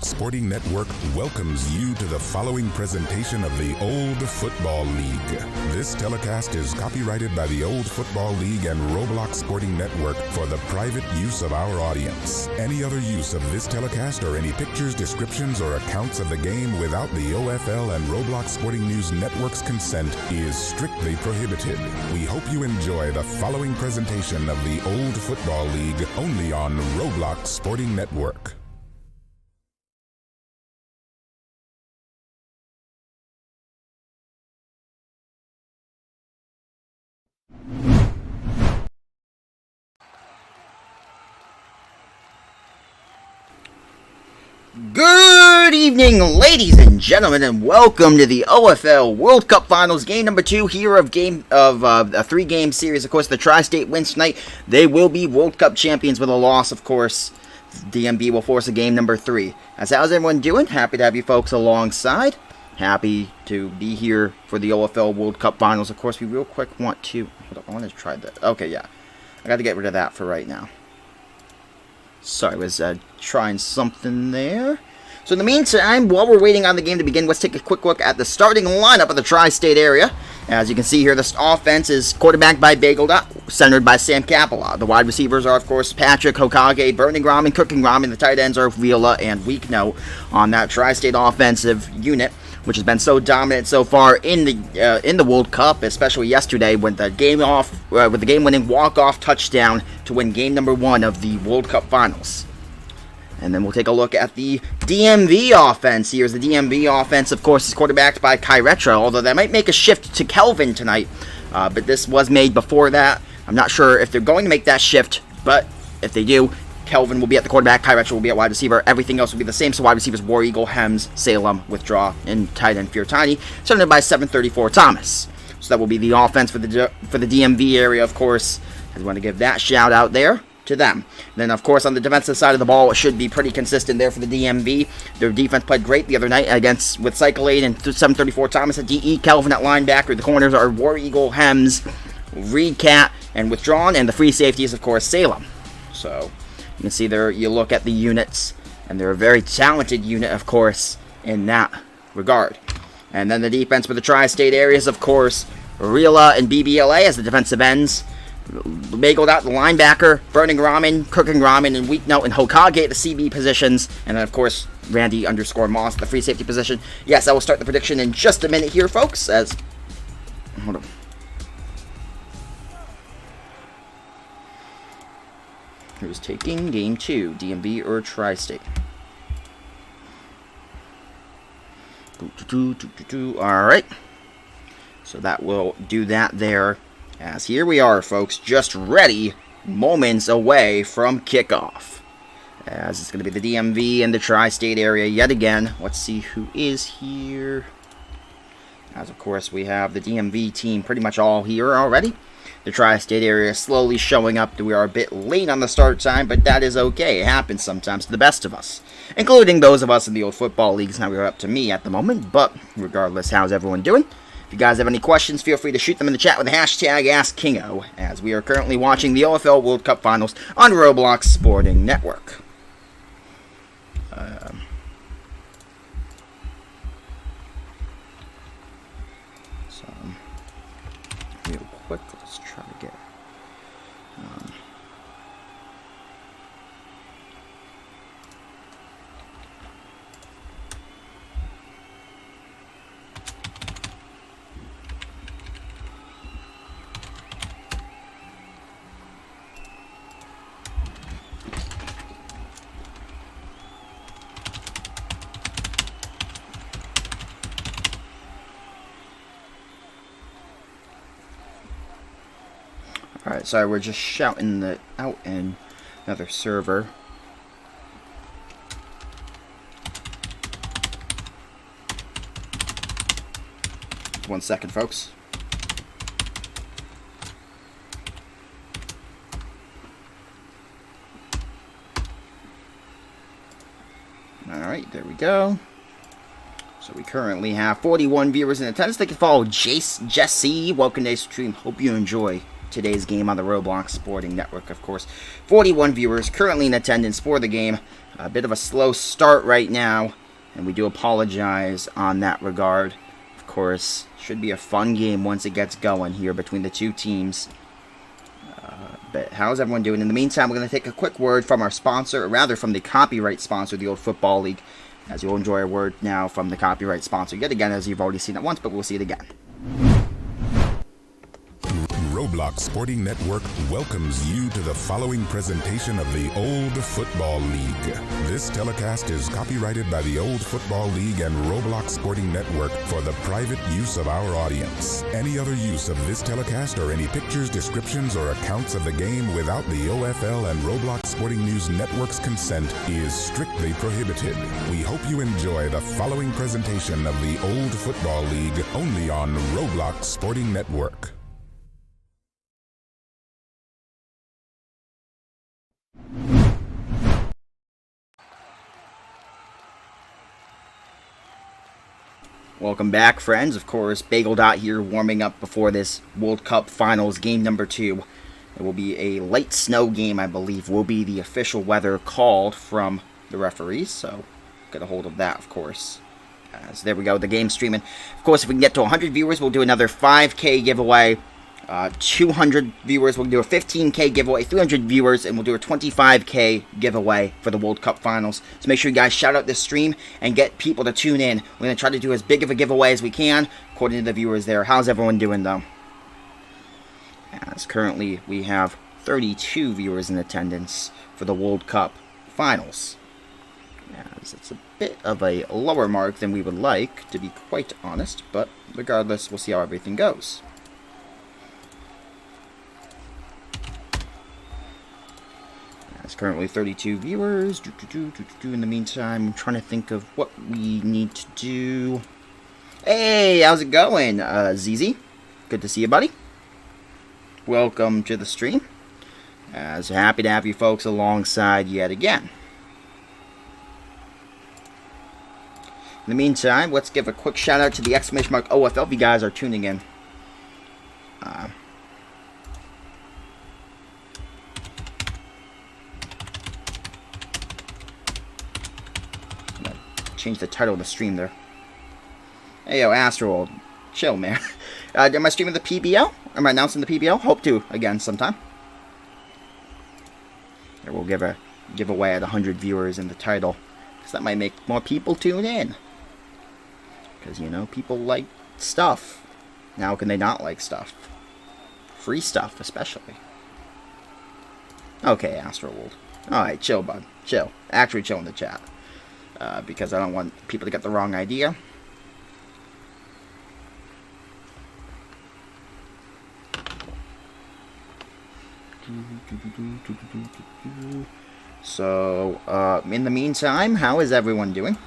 Sporting Network welcomes you to the following presentation of the Old Football League. This telecast is copyrighted by the Old Football League and Roblox Sporting Network for the private use of our audience. Any other use of this telecast or any pictures, descriptions, or accounts of the game without the OFL and Roblox Sporting News Network's consent is strictly prohibited. We hope you enjoy the following presentation of the Old Football League only on Roblox Sporting Network. Good evening, ladies and gentlemen, and welcome to the OFL World Cup Finals, game number 2 here of a 3-game series. Of course, the Tri-State wins tonight. They will be World Cup champions with a loss, of course. DMV will force a game number 3. How's everyone doing? Happy to have you folks alongside. Happy to be here for the OFL World Cup Finals. Of course, we real quick want to... Hold on, I want to try that. Okay, yeah. I got to get rid of that for right now. Sorry, I was trying something there. So in the meantime, while we're waiting on the game to begin, let's take a quick look at the starting lineup of the Tri-State area. As you can see here, this offense is quarterbacked by Bagelda, centered by Sam Capela. The wide receivers are, of course, Patrick, Hokage, Burning Ramen, Cooking Ramen. The tight ends are Vila and Weekno on that Tri-State offensive unit, which has been so dominant so far in the World Cup, especially yesterday when the game-winning walk-off touchdown to win game number 1 of the World Cup Finals. And then we'll take a look at the DMV offense. Here's the DMV offense, of course, is quarterbacked by Kyretra, although they might make a shift to Kelvin tonight, but this was made before that. I'm not sure if they're going to make that shift, but if they do, Kelvin will be at the quarterback, Kyretra will be at wide receiver, everything else will be the same, so wide receivers War Eagle, Hems, Salem, Withdraw, and tight end Fiertani, centered by 734 Thomas. So that will be the offense for the DMV area, of course. I just want to give that shout out there to them. Then, of course, on the defensive side of the ball, it should be pretty consistent there for the DMV. Their defense played great the other night with Cyclade and 734 Thomas at DE, Kelvin at linebacker. The corners are War Eagle, Hems, Reed Cat, and Withdrawn, and the free safety is, of course, Salem. So you can see there, you look at the units, and they're a very talented unit, of course, in that regard. And then the defense for the Tri-State areas, of course, Rila and BBLA as the defensive ends. Bageled out the linebacker, Burning Ramen, Cooking Ramen, and Weeknote and Hokage at the CB positions. And then, of course, Randy _ Moss at the free safety position. Yes, I will start the prediction in just a minute here, folks, as... Hold on. Who's taking game 2, DMV or Tri-State? Alright. So that will do that there. As here we are, folks, just ready, moments away from kickoff. As it's going to be the DMV and the Tri-State area yet again. Let's see who is here. As, of course, we have the DMV team pretty much all here already. The Tri-State area is slowly showing up. We are a bit late on the start time, but that is okay. It happens sometimes to the best of us, including those of us in the old football leagues. Now we're up to me at the moment, but regardless, how's everyone doing? If you guys have any questions, feel free to shoot them in the chat with the hashtag AskKingo, as we are currently watching the OFL World Cup Finals on Roblox Sporting Network. So, real quick, let's try to get... Alright, sorry, we're just shouting that out in another server. One second, folks. Alright, there we go. So we currently have 41 viewers in attendance. They can follow Jesse. Welcome to the stream. Hope you enjoy today's game on the Roblox Sporting Network, of course. 41 viewers currently in attendance for the game. A bit of a slow start right now, and we do apologize on that regard. Of course, should be a fun game once it gets going here between the two teams. But how's everyone doing? In the meantime, we're going to take a quick word from our sponsor, or rather from the copyright sponsor, the Old Football League, as you'll enjoy a word now from the copyright sponsor yet again, as you've already seen it once, but we'll see it again. Roblox Sporting Network welcomes you to the following presentation of the Old Football League. This telecast is copyrighted by the Old Football League and Roblox Sporting Network for the private use of our audience. Any other use of this telecast or any pictures, descriptions, or accounts of the game without the OFL and Roblox Sporting News Network's consent is strictly prohibited. We hope you enjoy the following presentation of the Old Football League only on Roblox Sporting Network. Welcome back, friends. Of course, Bagel Dot here, warming up before this World Cup Finals game number 2. It will be a light snow game, I believe, will be the official weather called from the referees, so get a hold of that, of course. So there we go, the game streaming. Of course, if we can get to 100 viewers, we'll do another 5K giveaway. 200 viewers, we'll do a 15K giveaway. 300 viewers, and we'll do a 25K giveaway for the World Cup Finals. So make sure you guys shout out this stream and get people to tune in. We're going to try to do as big of a giveaway as we can, according to the viewers there. How's everyone doing, though? As currently, we have 32 viewers in attendance for the World Cup Finals. As it's a bit of a lower mark than we would like, to be quite honest, but regardless, we'll see how everything goes. It's currently 32 viewers. In the meantime, I'm trying to think of what we need to do. Hey, how's it going, ZZ? Good to see you, buddy. Welcome to the stream. So happy to have you folks alongside yet again. In the meantime, let's give a quick shout out to the exclamation mark OFL if you guys are tuning in. Change the title of the stream there. Hey, yo, Astro, chill, man. Am I streaming the PBL? Am I announcing the PBL? Hope to, again, sometime. Here, we'll give away at 100 viewers in the title, because that might make more people tune in. Because, you know, people like stuff. Now, how can they not like stuff? Free stuff, especially. Okay, Astroworld. Alright, chill, bud. Chill. Actually chill in the chat. Because I don't want people to get the wrong idea. So, in the meantime, how is everyone doing?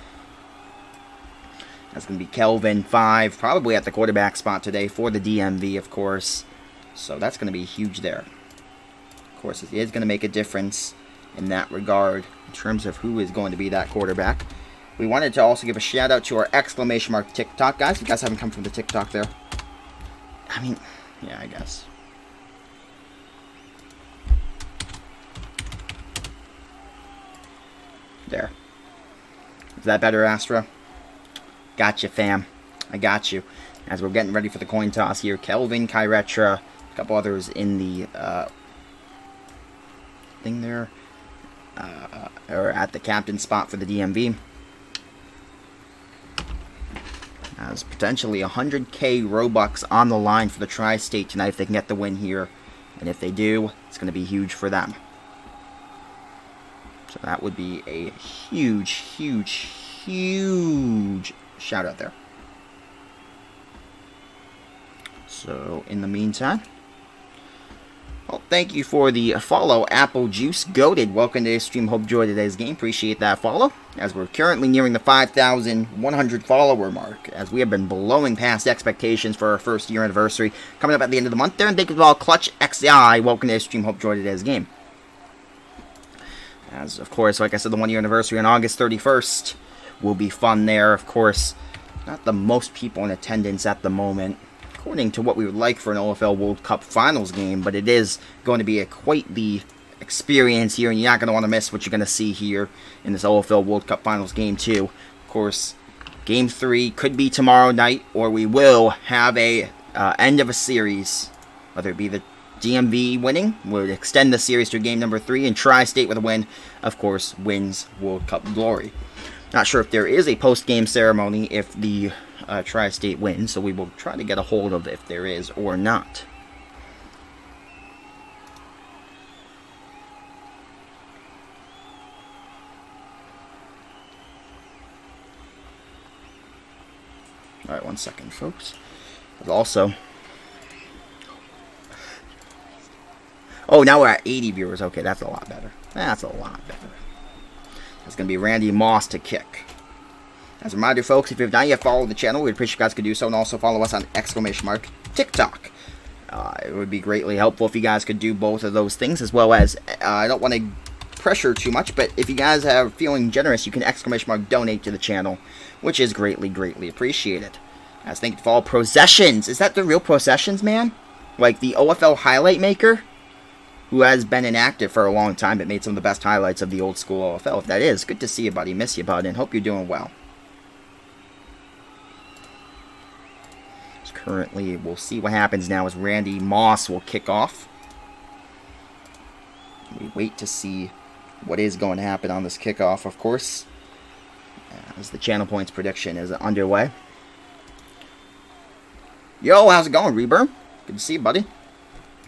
That's going to be Kelvin 5, probably at the quarterback spot today for the DMV, of course. So that's going to be huge there. Of course, it is going to make a difference in that regard, in terms of who is going to be that quarterback. We wanted to also give a shout out to our exclamation mark TikTok guys. You guys haven't come from the TikTok there. I mean, yeah, I guess. There. Is that better, Astra? Gotcha, fam. I got you. As we're getting ready for the coin toss here, Kelvin, Kyretra, a couple others in the thing there. Or at the captain spot for the DMV. As potentially 100k Robux on the line for the Tri-State tonight if they can get the win here. And if they do, it's going to be huge for them. So that would be a huge, huge, huge shout out there. So in the meantime, well, thank you for the follow, Apple Juice Goated. Welcome to the stream. Hope you enjoyed today's game. Appreciate that follow. As we're currently nearing the 5,100 follower mark, as we have been blowing past expectations for our first year anniversary. Coming up at the end of the month there. And thank you for all Clutch XI. Welcome to the stream. Hope you enjoyed today's game. As, of course, like I said, the 1 year anniversary on August 31st will be fun there. Of course, not the most people in attendance at the moment. according to what we would like for an OFL World Cup Finals game, but it is going to be quite the experience here, and you're not going to want to miss what you're going to see here in this OFL World Cup Finals game 2. Of course, game 3 could be tomorrow night, or we will have a end of a series, whether it be the DMV winning, would extend the series to game number 3, and Tri-State with a win, of course, wins World Cup glory. Not sure if there is a post-game ceremony if the Tri-State wins, so we will try to get a hold of if there is or not. Alright, 1 second, folks. But also... Oh, now we're at 80 viewers. Okay, that's a lot better. That's a lot better. It's going to be Randy Moss to kick. As a reminder, folks, if you have not yet followed the channel, we'd appreciate you guys could do so, and also follow us on !TikTok. It would be greatly helpful if you guys could do both of those things, as well as, I don't want to pressure too much, but if you guys are feeling generous, you can !donate to the channel, which is greatly, greatly appreciated. As thank you for all processions. Is that the real processions, man? Like the OFL highlight maker? Who has been inactive for a long time, but made some of the best highlights of the old school OFL. If that is, good to see you, buddy. Miss you, bud, and hope you're doing well. Currently, we'll see what happens now as Randy Moss will kick off. We wait to see what is going to happen on this kickoff, of course, as the Channel Points prediction is underway. Yo, how's it going, Reburn? Good to see you, buddy.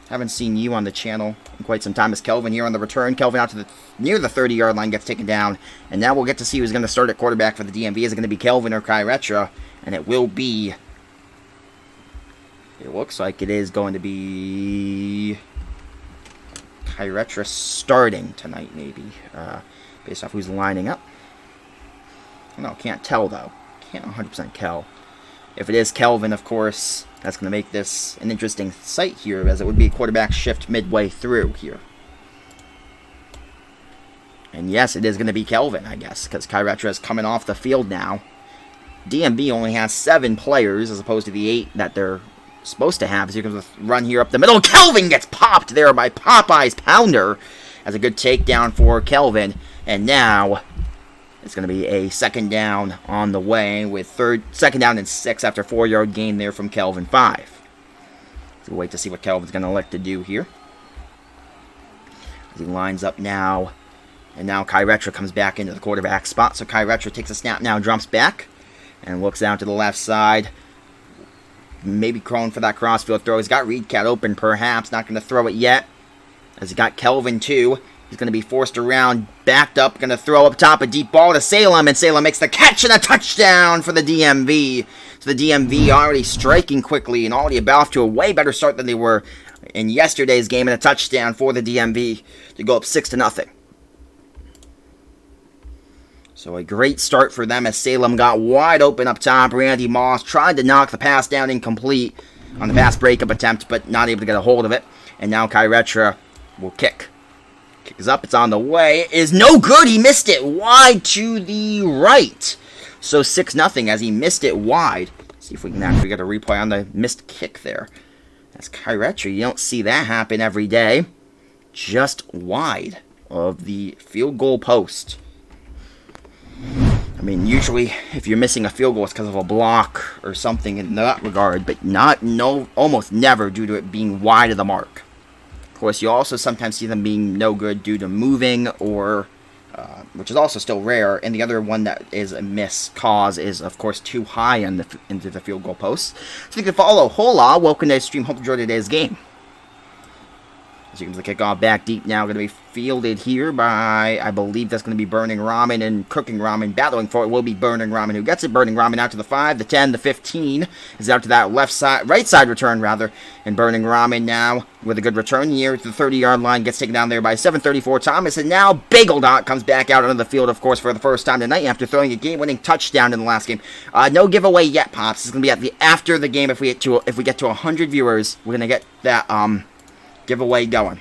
Haven't seen you on the channel in quite some time. As Kelvin here on the return. Kelvin out to the near the 30-yard line gets taken down. And now we'll get to see who's going to start at quarterback for the DMV. Is it going to be Kelvin or Kai Retra? And it will be... It looks like it is going to be... Kai Retra starting tonight, maybe. Based off who's lining up. No, can't tell, though. Can't 100% tell. If it is Kelvin, of course... That's going to make this an interesting sight here, as it would be a quarterback shift midway through here. And yes, it is going to be Kelvin, I guess, because Kai Retra is coming off the field now. DMV only has 7 players, as opposed to the 8 that they're supposed to have. As here comes a run here up the middle. Kelvin gets popped there by Popeye's Pounder. As a good takedown for Kelvin. And now... It's going to be a second down on the way with second down and 6 after a 4-yard gain there from Kelvin 5. So we'll wait to see what Kelvin's going to elect to do here. As he lines up now. And now Kai Retra comes back into the quarterback spot. So Kai Retra takes a snap now, jumps back. And looks down to the left side. Maybe crawling for that crossfield throw. He's got Reed Cat open perhaps. Not going to throw it yet. As he got Kelvin too. He's going to be forced around, backed up, going to throw up top a deep ball to Salem, and Salem makes the catch and a touchdown for the DMV. So the DMV already striking quickly and already about to a way better start than they were in yesterday's game, and a touchdown for the DMV to go up 6-0. So a great start for them as Salem got wide open up top. Randy Moss tried to knock the pass down incomplete on the pass breakup attempt, but not able to get a hold of it. And now Kai Retra will kick. Kick is up, it's on the way. It is no good, he missed it wide to the right. So 6-0 as he missed it wide. See if we can actually get a replay on the missed kick there. That's Kai Retra. You don't see that happen every day. Just wide of the field goal post. I mean, usually if you're missing a field goal, it's because of a block or something in that regard, but almost never due to it being wide of the mark. Of course, you also sometimes see them being no good due to moving, or which is also still rare. And the other one that is a miss cause is, of course, too high into the field goal post. So you can follow Hola. Welcome to the stream. Hope you enjoyed today's game. As you can see the kickoff back deep now, going to be fielded here by, I believe that's going to be Burning Ramen and Cooking Ramen. Battling for it will be Burning Ramen who gets it. Burning Ramen out to the 5, the 10, the 15. Is out to that right side return rather. And Burning Ramen now with a good return here to the 30-yard line. Gets taken down there by 734 Thomas. And now Bagel Dot comes back out onto the field, of course, for the first time tonight after throwing a game-winning touchdown in the last game. No giveaway yet, Pops. It's going to be after the game. If we get to 100 viewers, we're going to get that giveaway going.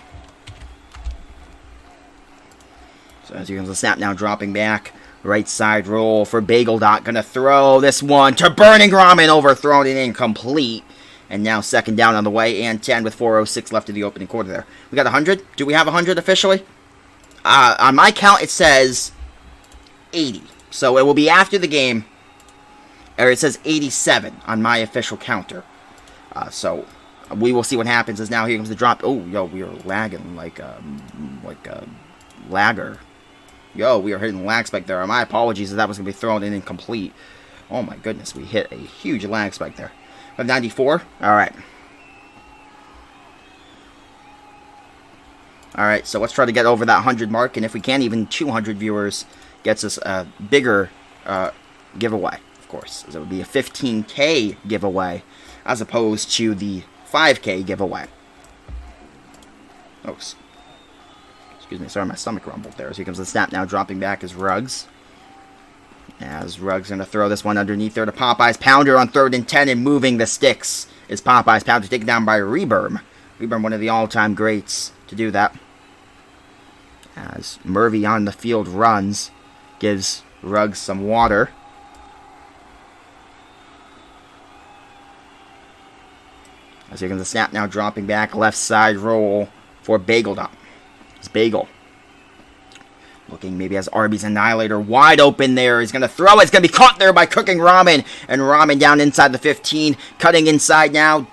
So as you can see the snap now dropping back. Right side roll for Bagel Dot. Gonna throw this one to Burning Ramen. Overthrown and incomplete. And now second down on the way, and 10 with 4:06 left in the opening quarter there. We got 100? Do we have 100 officially? On my count, it says 80. So it will be after the game, or it says 87 on my official counter. So we will see what happens as now here comes the drop. Oh, yo, we are lagging like a lagger. Yo, we are hitting lag spike there. My apologies if that was going to be thrown in incomplete. Oh my goodness, we hit a huge lag spike there. We have 94. All right. All right, so let's try to get over that 100 mark, and if we can, even 200 viewers gets us a bigger giveaway, of course. So it would be a 15K giveaway as opposed to the 5K giveaway. Oh, excuse me, sorry, my stomach rumbled there. So here comes the snap now, dropping back as Ruggs. As Ruggs going to throw this one underneath there to Popeyes. Pounder on 3rd and 10 and moving the sticks is Popeyes. Pounder taken down by Reberm. Reberm, one of the all-time greats to do that. As Murphy on the field runs, gives Ruggs some water. As here comes the snap now, dropping back, left side roll for Bageldop. It's Bagel. Looking maybe as Arby's Annihilator wide open there. He's going to throw it. It's going to be caught there by Cooking Ramen. And Ramen down inside the 15. Cutting inside now.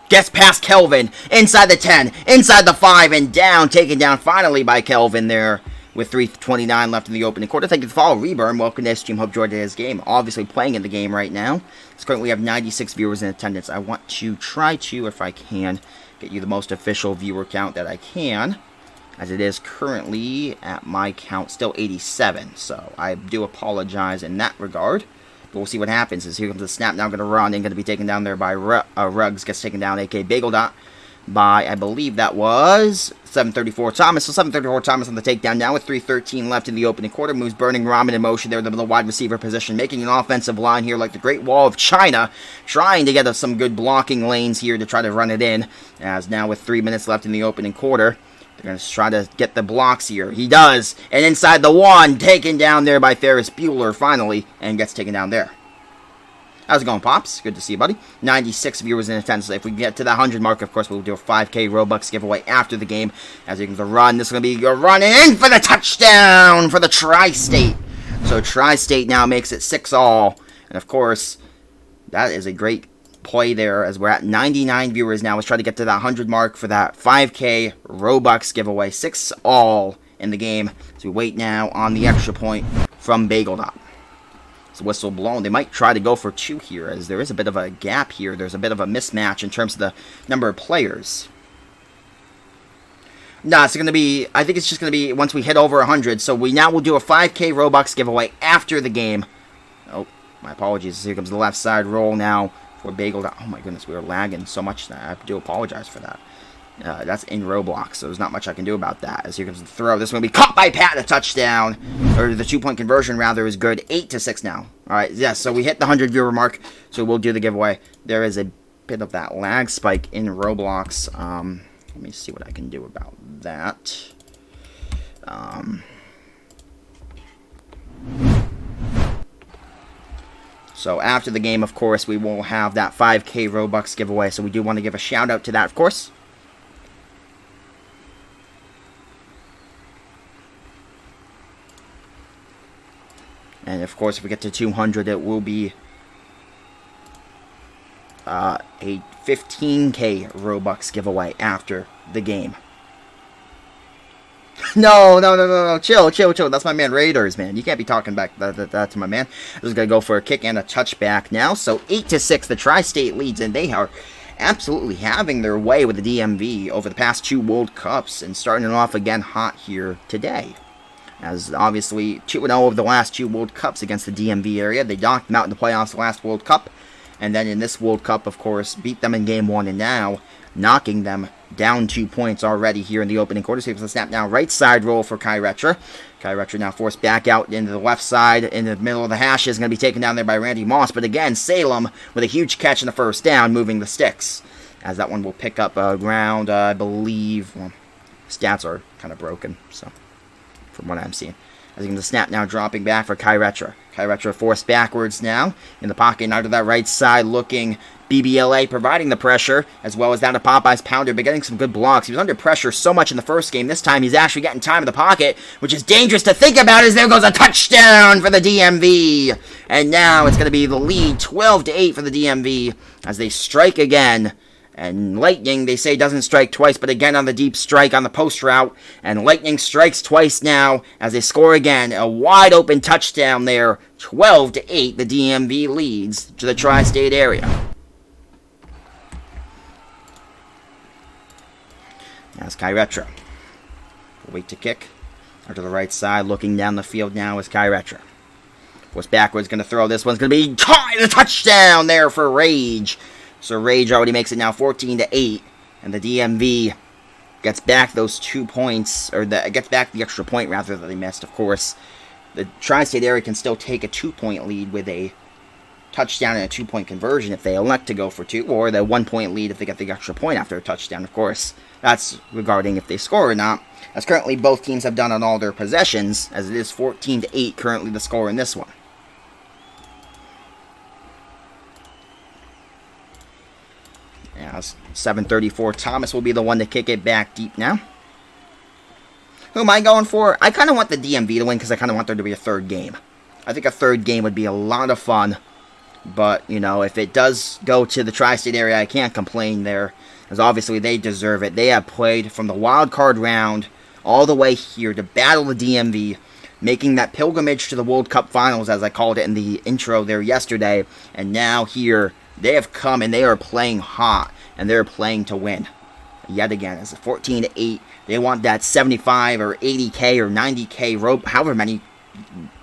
Gets past Kelvin. Inside the 10. Inside the 5. And down. Taken down finally by Kelvin there. With 3:29 left in the opening quarter. Thank you for following Reburn. Welcome to Stream. Hope you enjoyed today's game. Obviously playing in the game right now. So currently we have 96 viewers in attendance. I want to try to, if I can, get you the most official viewer count that I can. As it is currently, at my count, still 87. So I do apologize in that regard. But we'll see what happens. As here comes the snap now, going to run and going to be taken down there by Ruggs. Gets taken down, a.k.a. Bageldot, by, I believe that was 734 Thomas. So 734 Thomas on the takedown now with 3:13 left in the opening quarter. Moves Burning Ramen in motion there in the wide receiver position. Making an offensive line here like the Great Wall of China. Trying to get us some good blocking lanes here to try to run it in. As now with 3 minutes left in the opening quarter. They're going to try to get the blocks here. He does. And inside the 1, taken down there by Ferris Bueller finally. And gets taken down there. How's it going, Pops? Good to see you, buddy. 96 viewers in attendance. So if we get to the 100 mark, of course, we'll do a 5K Robux giveaway after the game. As you can run, this is going to be your run in for the touchdown for the Tri-State. So Tri-State now makes it 6-all. And, of course, that is a great play there as we're at 99 viewers now. Let's try to get to that 100 mark for that 5K Robux giveaway. 6-all in the game. So we wait now on the extra point from Bageldop. So whistle blown. They might try to go for 2 here as there is a bit of a gap here. There's a bit of a mismatch in terms of the number of players. No, it's going to be, I think it's just going to be once we hit over 100. So we now will do a 5K Robux giveaway after the game. Oh, my apologies. Here comes the left side roll now for Bagel. Oh my goodness, we were lagging so much that I do apologize for that. That's in Roblox, so there's not much I can do about that. As here comes the throw. This is going to be caught by Pat, a touchdown. Or the 2-point conversion, rather, is good. 8-6 now. Alright, yes, so we hit the 100 viewer mark, so we'll do the giveaway. There is a bit of that lag spike in Roblox. Let me see what I can do about that. So after the game, of course, we will have that 5K Robux giveaway. So we do want to give a shout out to that, of course. And of course, if we get to 200, it will be a 15K Robux giveaway after the game. No. Chill. That's my man Raiders, man. You can't be talking back that to my man. This is going to go for a kick and a touchback now. So 8-6, the Tri-State leads, and they are absolutely having their way with the DMV over the past 2 World Cups and starting it off again hot here today. As obviously 2-0 of the last 2 World Cups against the DMV area. They knocked them out in the playoffs the last World Cup. And then in this World Cup, of course, beat them in Game 1 and now knocking them down 2 points already here in the opening quarter. So he the snap now, right side roll for Kai Retcher. Kai Retcher now forced back out into the left side in the middle of the hashes. Going to be taken down there by Randy Moss. But again, Salem with a huge catch in the first down, moving the sticks. As that one will pick up ground, I believe. Well, stats are kind of broken, so from what I'm seeing. As he can snap now, dropping back for Kai Retcher. Kyretro forced backwards now. In the pocket, out to that right side, looking BBLA providing the pressure, as well as down to Popeye's Pounder, but getting some good blocks. He was under pressure so much in the first game. This time, he's actually getting time in the pocket, which is dangerous to think about, as there goes a touchdown for the DMV. And now it's going to be the lead, 12-8 for the DMV, as they strike again. And Lightning, they say, doesn't strike twice, but again on the deep strike on the post route. And Lightning strikes twice now as they score again. A wide open touchdown there. 12-8, the DMV leads to the tri-state area. That's Kyretro. Wait to kick. Out to the right side, looking down the field now is Kyretro. Force backwards, going to throw. This one's going to be caught. A touchdown there for Rage. So Rage already makes it now 14-8, and the DMV gets back those 2 points, or gets back the extra point rather that they missed. Of course, the tri-state area can still take a 2-point lead with a touchdown and a 2-point conversion if they elect to go for 2, or the 1-point lead if they get the extra point after a touchdown. Of course, that's regarding if they score or not. As currently both teams have done on all their possessions, as it is 14-8 currently the score in this one. Yeah, 7:34. Thomas will be the one to kick it back deep now. Who am I going for? I kind of want the DMV to win because I kind of want there to be a third game. I think a third game would be a lot of fun. But, you know, if it does go to the tri-state area, I can't complain there. Because obviously they deserve it. They have played from the wild card round all the way here to battle the DMV, making that pilgrimage to the World Cup Finals, as I called it in the intro there yesterday. And now here, they have come and they are playing hot, and they're playing to win. Yet again, it's 14-8. They want that 75 or 80K or 90K, however many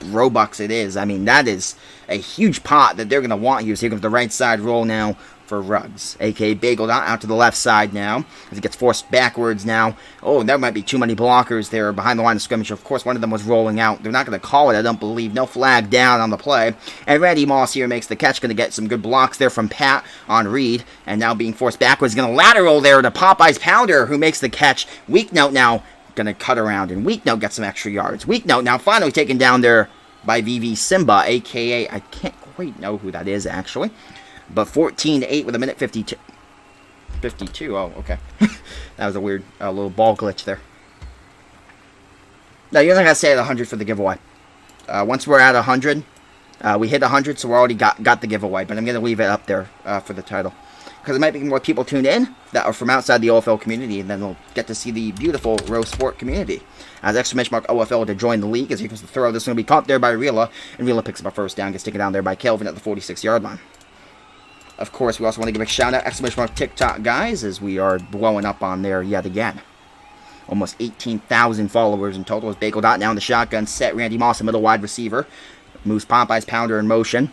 Robux it is. I mean, that is a huge pot that they're going to want here. So here comes the right side roll now for Ruggs, a.k.a. Bagel out to the left side now, as he gets forced backwards now. Oh, there might be too many blockers there behind the line of scrimmage. Of course, one of them was rolling out. They're not going to call it, I don't believe. No flag down on the play. And Randy Moss here makes the catch. Going to get some good blocks there from Pat on Reed. And now being forced backwards. Going to lateral there to Popeye's Pounder, who makes the catch. Weak Note now going to cut around. And Weak Note gets some extra yards. Weak Note now finally taken down there by VV Simba, a.k.a. I can't quite know who that is, actually. But 14-8 with a minute 52. 52, oh, okay. That was a weird little ball glitch there. No, you're not going to stay at 100 for the giveaway. Once we're at 100, we hit 100, so we already got the giveaway. But I'm going to leave it up there for the title. Because there might be more people tuned in that are from outside the OFL community, and then they'll get to see the beautiful Rose Sport community. As exclamation mark OFL to join the league, as he goes to throw. This is going to be caught there by Rila, and Rila picks up a first down, gets taken down there by Kelvin at the 46-yard line. Of course, we also want to give a shout-out, exclamation mark TikTok guys, as we are blowing up on there yet again. Almost 18,000 followers in total. As Bagel Dot now in the shotgun set. Randy Moss, a middle wide receiver. Moves Popeye's Pounder in motion.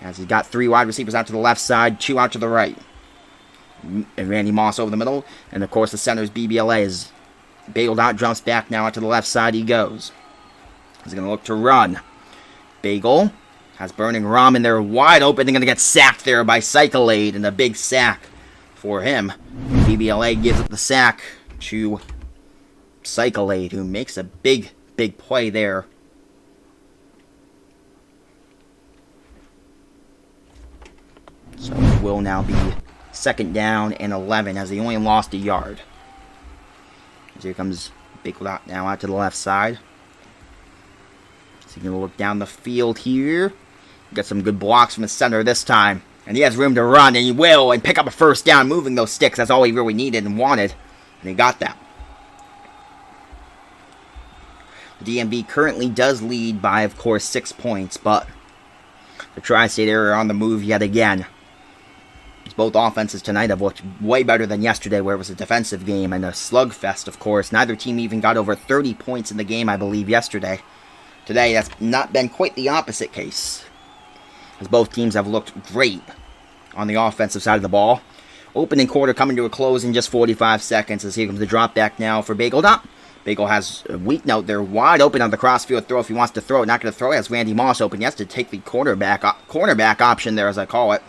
As he's got 3 wide receivers out to the left side, 2 out to the right. And Randy Moss over the middle. And of course, the center is BBLA. As Bagel Dot jumps back now out to the left side, he goes. He's going to look to run. Bagel has Burning Rum, and they're wide open. They're going to get sacked there by Cyclade, and a big sack for him. BBLA gives up the sack to Cyclade, who makes a big play there. So it will now be 2nd down and 11, as they only lost a yard. So here comes Big Lot now out to the left side. So he's going to look down the field here. Get some good blocks from the center this time. And he has room to run, and he will, and pick up a first down, moving those sticks. That's all he really needed and wanted. And he got that. The DMV currently does lead by, of course, 6 points, but the tri-state area are on the move yet again. Both offenses tonight have looked way better than yesterday, where it was a defensive game and a slugfest, of course. Neither team even got over 30 points in the game, I believe, yesterday. Today, that's not been quite the opposite case, as both teams have looked great on the offensive side of the ball. Opening quarter coming to a close in just 45 seconds, as here comes the drop back now for Bagel Dot. Bagel has a Weak Note there, wide open on the crossfield throw if he wants to throw it. Not going to throw it, as Randy Moss open. He has to take the cornerback option there, as I call it.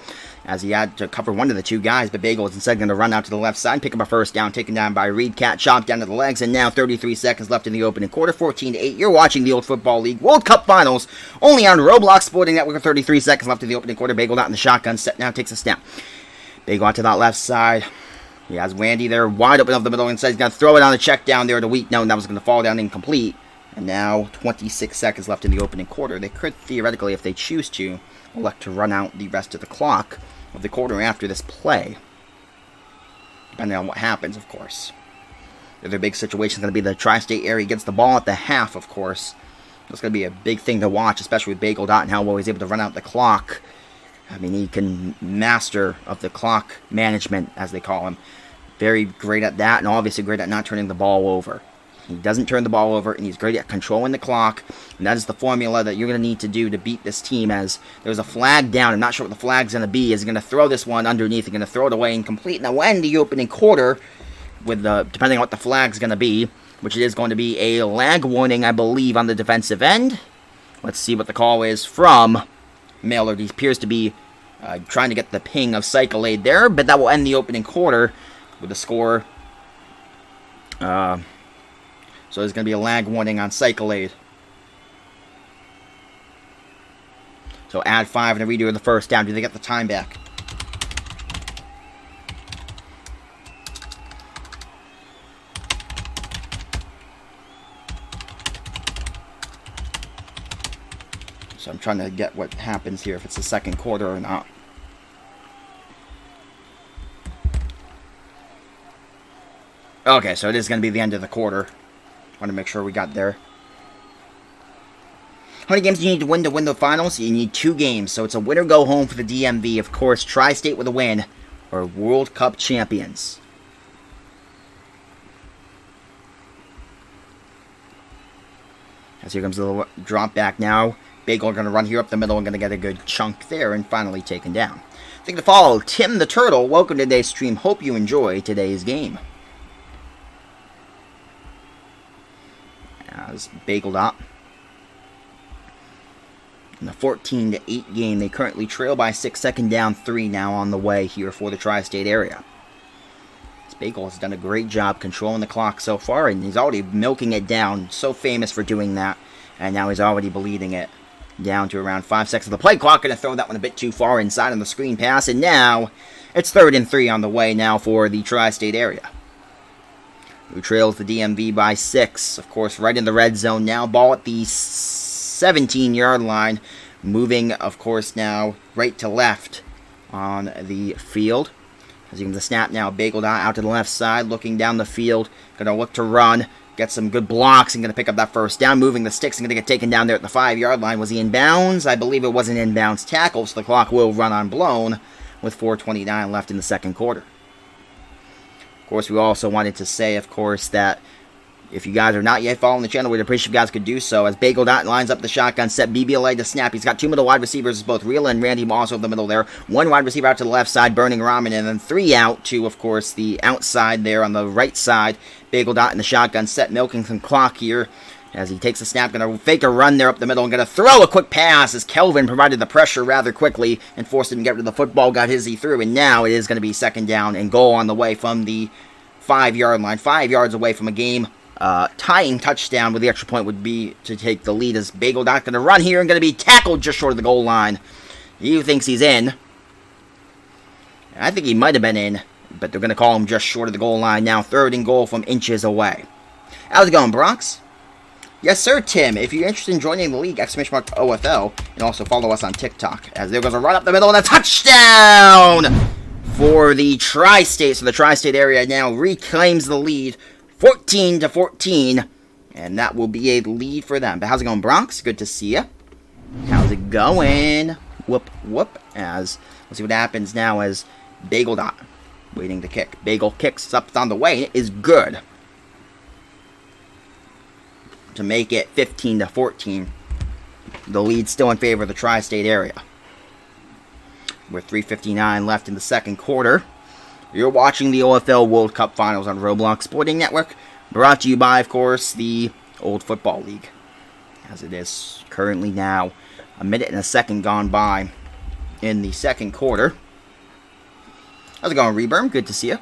as he had to cover one of the two guys, but Bagel is instead going to run out to the left side, pick up a first down, taken down by Reed. Cat chopped down to the legs, and now 33 seconds left in the opening quarter, 14-8. You're watching the Old Football League World Cup Finals, only on Roblox Sporting Network. 33 seconds left in the opening quarter. Bagel out in the shotgun, set now, takes a snap. Bagel out to that left side. He has Randy there, wide open up the middle, inside. He's going to throw it on the check down there to Weak. No, that was going to fall down incomplete. And now 26 seconds left in the opening quarter. They could theoretically, if they choose to, elect to run out the rest of the clock of the quarter after this play. Depending on what happens, of course. The other big situation is going to be the tri-state area gets the ball at the half, of course. It's going to be a big thing to watch, especially with Bagel Dot and how well he's able to run out the clock. I mean, he can master of the clock management, as they call him. Very great at that, and obviously great at not turning the ball over. He doesn't turn the ball over, and he's great at controlling the clock. And that is the formula that you're going to need to do to beat this team, as there's a flag down. I'm not sure what the flag's going to be. Is he going to throw this one underneath? He's going to throw it away incomplete. Now, when the opening quarter, with depending on what the flag's going to be, which it is going to be a lag warning, I believe, on the defensive end. Let's see what the call is from Mallard. He appears to be trying to get the ping of Cycle Aid there, but that will end the opening quarter with a score. So there's going to be a lag warning on Cycle Aid. So add 5 and a redo of the first down. Do they get the time back? So I'm trying to get what happens here, if it's the second quarter or not. Okay, so it is going to be the end of the quarter. Want to make sure we got there. How many games do you need to win the finals? You need 2 games, so it's a win or go home for the DMV. Of course, Tri-State with a win, or World Cup champions. As here comes a little drop back now. Bagel going to run here up the middle and going to get a good chunk there and finally taken down. Thank you to follow Tim the Turtle. Welcome to today's stream. Hope you enjoy today's game. As Bagel Dot. In the 14-8 game, they currently trail by 6, second down 3 now on the way here for the tri-state area. Bagel has done a great job controlling the clock so far, and he's already milking it down. So famous for doing that, and now he's already bleeding it down to around 5 seconds of the play clock. Going to throw that one a bit too far inside on the screen pass, and now it's 3rd and 3 on the way now for the tri-state area, who trails the DMV by 6. Of course, right in the red zone now. Ball at the 17-yard line. Moving, of course, now right to left on the field. As you can see the snap now. Bagel Dot out to the left side, looking down the field. Going to look to run. Get some good blocks and going to pick up that first down. Moving the sticks and going to get taken down there at the 5-yard line. Was he in bounds? I believe it was an inbounds tackle, so the clock will run on blown with 4:29 left in the second quarter. Of course, we also wanted to say, of course, that if you guys are not yet following the channel, we'd appreciate if you guys could do so. As Bagel Dot lines up the shotgun set, BBLA to snap. He's got 2 middle wide receivers, both Real and Randy Moss over the middle there. 1 wide receiver out to the left side, Burning Ramen, and then 3 out to, of course, the outside there on the right side. Bagel Dot in the shotgun set, milking some clock here. As he takes a snap, going to fake a run there up the middle and going to throw a quick pass as Kelvin provided the pressure rather quickly and forced him to get rid of the football, got his he through, and now it is going to be second down and goal on the way from the 5-yard line. 5 yards away from a game tying touchdown, with the extra point would be to take the lead, as Bagel Dot going to run here and going to be tackled just short of the goal line. He thinks he's in. I think he might have been in, but they're going to call him just short of the goal line now. 3rd and goal from inches away. How's it going, Bronx? Yes, sir, Tim. If you're interested in joining the league, !OFL, and also follow us on TikTok. As there goes a run up the middle and a touchdown for the Tri-State. So the Tri-State area now reclaims the lead, 14-14, and that will be a lead for them. But how's it going, Bronx? Good to see you. How's it going? Whoop, whoop. As let's see what happens now as Bagel Dot waiting to kick. Bagel kicks up on the way. It is good to make it 15-14. The lead still in favor of the Tri-State area, with 3:59 left in the second quarter. You're watching the OFL World Cup Finals on Roblox Sporting Network, brought to you by, of course, the Old Football League, as it is currently now a minute and a second gone by in the second quarter. How's it going, Reburn? Good to see you.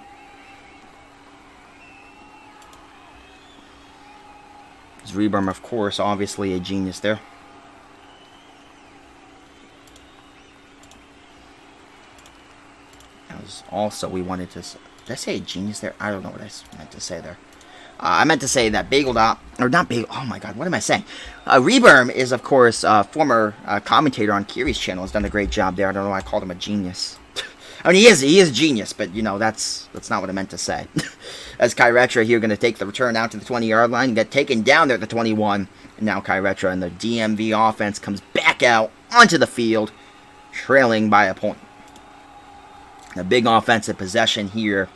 Reburn, of course, obviously a genius there. That was also, we wanted to... Did I say a genius there? I don't know what I meant to say there. I meant to say that Bagel Dot... Or not Bagel... Oh my god, what am I saying? Reburn is, of course, a former commentator on Kiri's channel. Has done a great job there. I don't know why I called him a genius. I mean, he is a genius, but, you know, that's not what I meant to say. As Kyretra here going to take the return out to the 20-yard line and get taken down there at the 21. And now Kyretra and the DMV offense comes back out onto the field, trailing by a point. A big offensive possession here.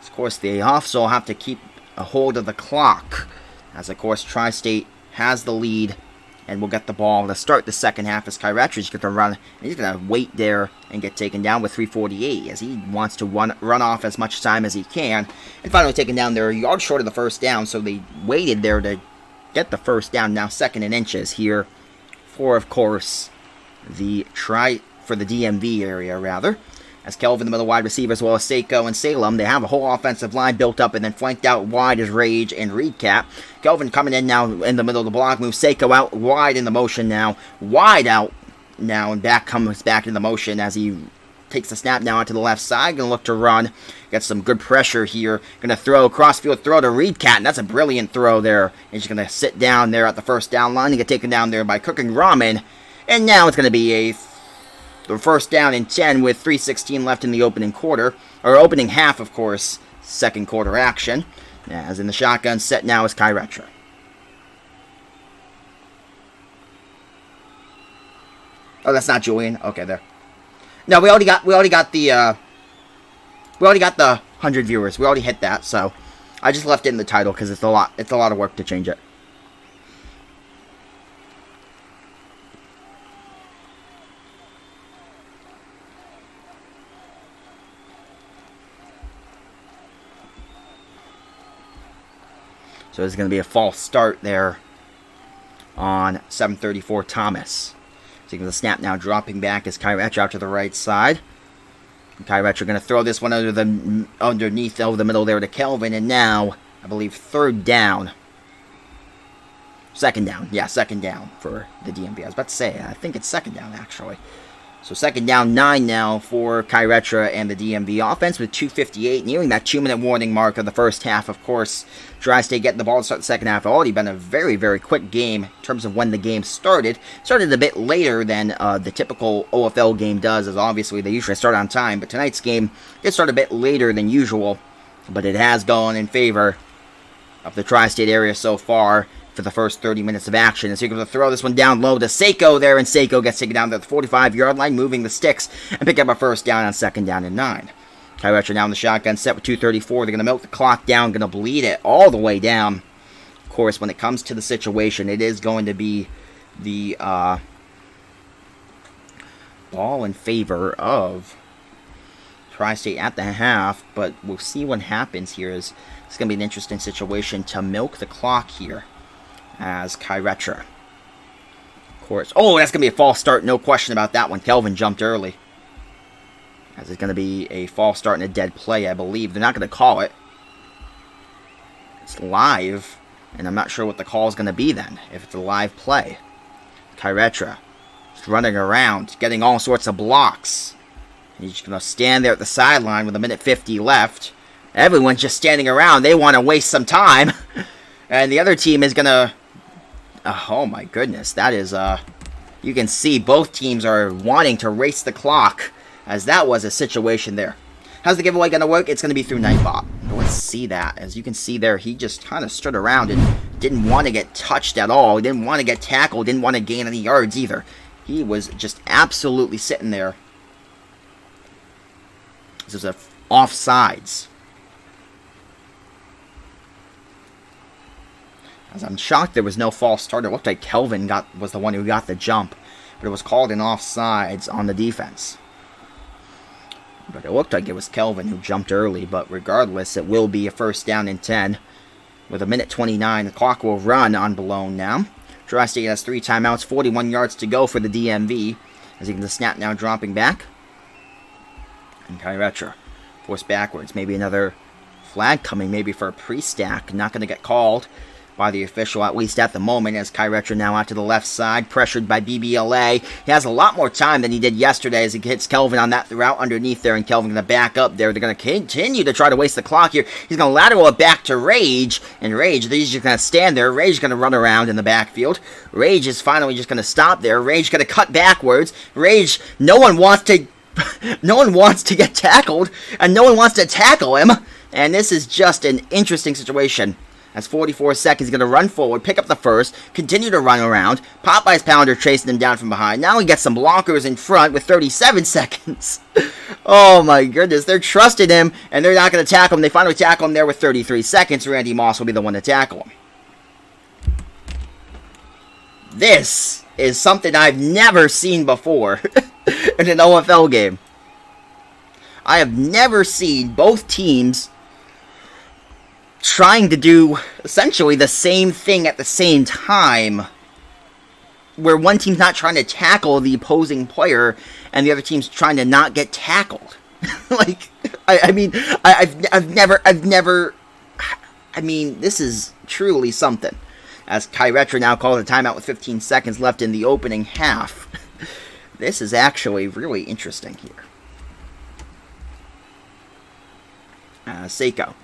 Of course, they also have to keep a hold of the clock. As, of course, Tri-State has the lead. And we'll get the ball to start the second half as Kyretra's going to run. And he's going to wait there and get taken down with 3:48 as he wants to run off as much time as he can. And finally taken down there a yard short of the first down. So they waited there to get the first down. Now 2nd and inches here for, of course, the DMV area, rather. As Kelvin, the middle wide receiver, as well as Seiko and Salem, they have a whole offensive line built up and then flanked out wide as Rage and Recap. Kelvin coming in now in the middle of the block, moves Seiko out wide in the motion now. Wide out now, and comes back in the motion as he takes the snap now onto the left side. Going to look to run. Get some good pressure here. Going to throw crossfield throw to Recap, and that's a brilliant throw there. He's going to sit down there at the first down line and get taken down there by Cooking Ramen. And now it's going to be the first down and 10 with 3:16 left in the opening quarter. Or opening half, of course. Second quarter action. As in the shotgun set now is Kyretra. Oh, that's not Julian. Okay, there. No, we already got the 100 viewers. We already hit that, so I just left it in the title because it's a lot of work to change it. So there's going to be a false start there on 734 Thomas. So the snap now dropping back as Kyretra out to the right side. Kyretra going to throw this one underneath over the middle there to Kelvin. And now, I believe, 3rd down. 2nd down. Yeah, 2nd down for the DMV. I was about to say, I think it's 2nd down, actually. So 2nd down, 9 now for Kyretra and the DMV offense with 2:58, nearing that 2-minute warning mark of the first half. Of course, Tri-State getting the ball to start the second half. Already been a very, very quick game in terms of when the game started. Started a bit later than the typical OFL game does, as obviously they usually start on time. But tonight's game did start a bit later than usual, but it has gone in favor of the Tri-State area so far for the first 30 minutes of action. As he's going to throw this one down low to Seiko there, and Seiko gets taken down to the 45-yard line, moving the sticks, and pick up a first down on 2nd down and 9. Kyretra now in the shotgun set with 2:34. They're going to milk the clock down, going to bleed it all the way down. Of course, when it comes to the situation, it is going to be the ball in favor of Tri-State at the half, but we'll see what happens here. It's going to be an interesting situation to milk the clock here as Kyretra. Of course. Oh, that's going to be a false start. No question about that one. Kelvin jumped early. As it's going to be a false start and a dead play, I believe. They're not going to call it. It's live, and I'm not sure what the call is going to be then, if it's a live play. Kyretra just running around, getting all sorts of blocks. He's just going to stand there at the sideline with 1:50 left. Everyone's just standing around. They want to waste some time. And the other team is going to... Oh my goodness, that is... You can see both teams are wanting to race the clock, as that was a situation there. How's the giveaway going to work? It's going to be through Nightbot. Let's see that. As you can see there, he just kind of stood around and didn't want to get touched at all. He didn't want to get tackled, didn't want to gain any yards either. He was just absolutely sitting there. This is a offsides. As I'm shocked there was no false start. It looked like Kelvin was the one who got the jump, but it was called an offsides on the defense. But it looked like it was Kelvin who jumped early, but regardless, it will be a first down and 10. With 1:29, the clock will run on Boulogne now. Tri-State has 3 timeouts, 41 yards to go for the DMV. As you can see the snap now dropping back. And Kyretra Forced backwards. Maybe another flag coming, maybe for a pre-stack. Not going to get called by the official, at least at the moment, as Kyretra now out to the left side, pressured by BBLA. He has a lot more time than he did yesterday as he hits Kelvin on that route underneath there, and Kelvin going to back up there. They're going to continue to try to waste the clock here. He's going to lateral it back to Rage, and Rage, he's just going to stand there. Rage is going to run around in the backfield. Rage is finally just going to stop there. Rage going to cut backwards. Rage, no one wants to get tackled, and no one wants to tackle him, and this is just an interesting situation. As 44 seconds, he's going to run forward, pick up the first, continue to run around. Popeye's Pounder chasing him down from behind. Now he gets some blockers in front with 37 seconds. Oh my goodness, they're trusting him, and they're not going to tackle him. They finally tackle him there with 33 seconds. Randy Moss will be the one to tackle him. This is something I've never seen before in an OFL game. I have never seen both teams trying to do essentially the same thing at the same time, where one team's not trying to tackle the opposing player and the other team's trying to not get tackled. Like, I mean, I've never, I mean, this is truly something. As Kyretra now calls a timeout with 15 seconds left in the opening half. This is actually really interesting here. Seiko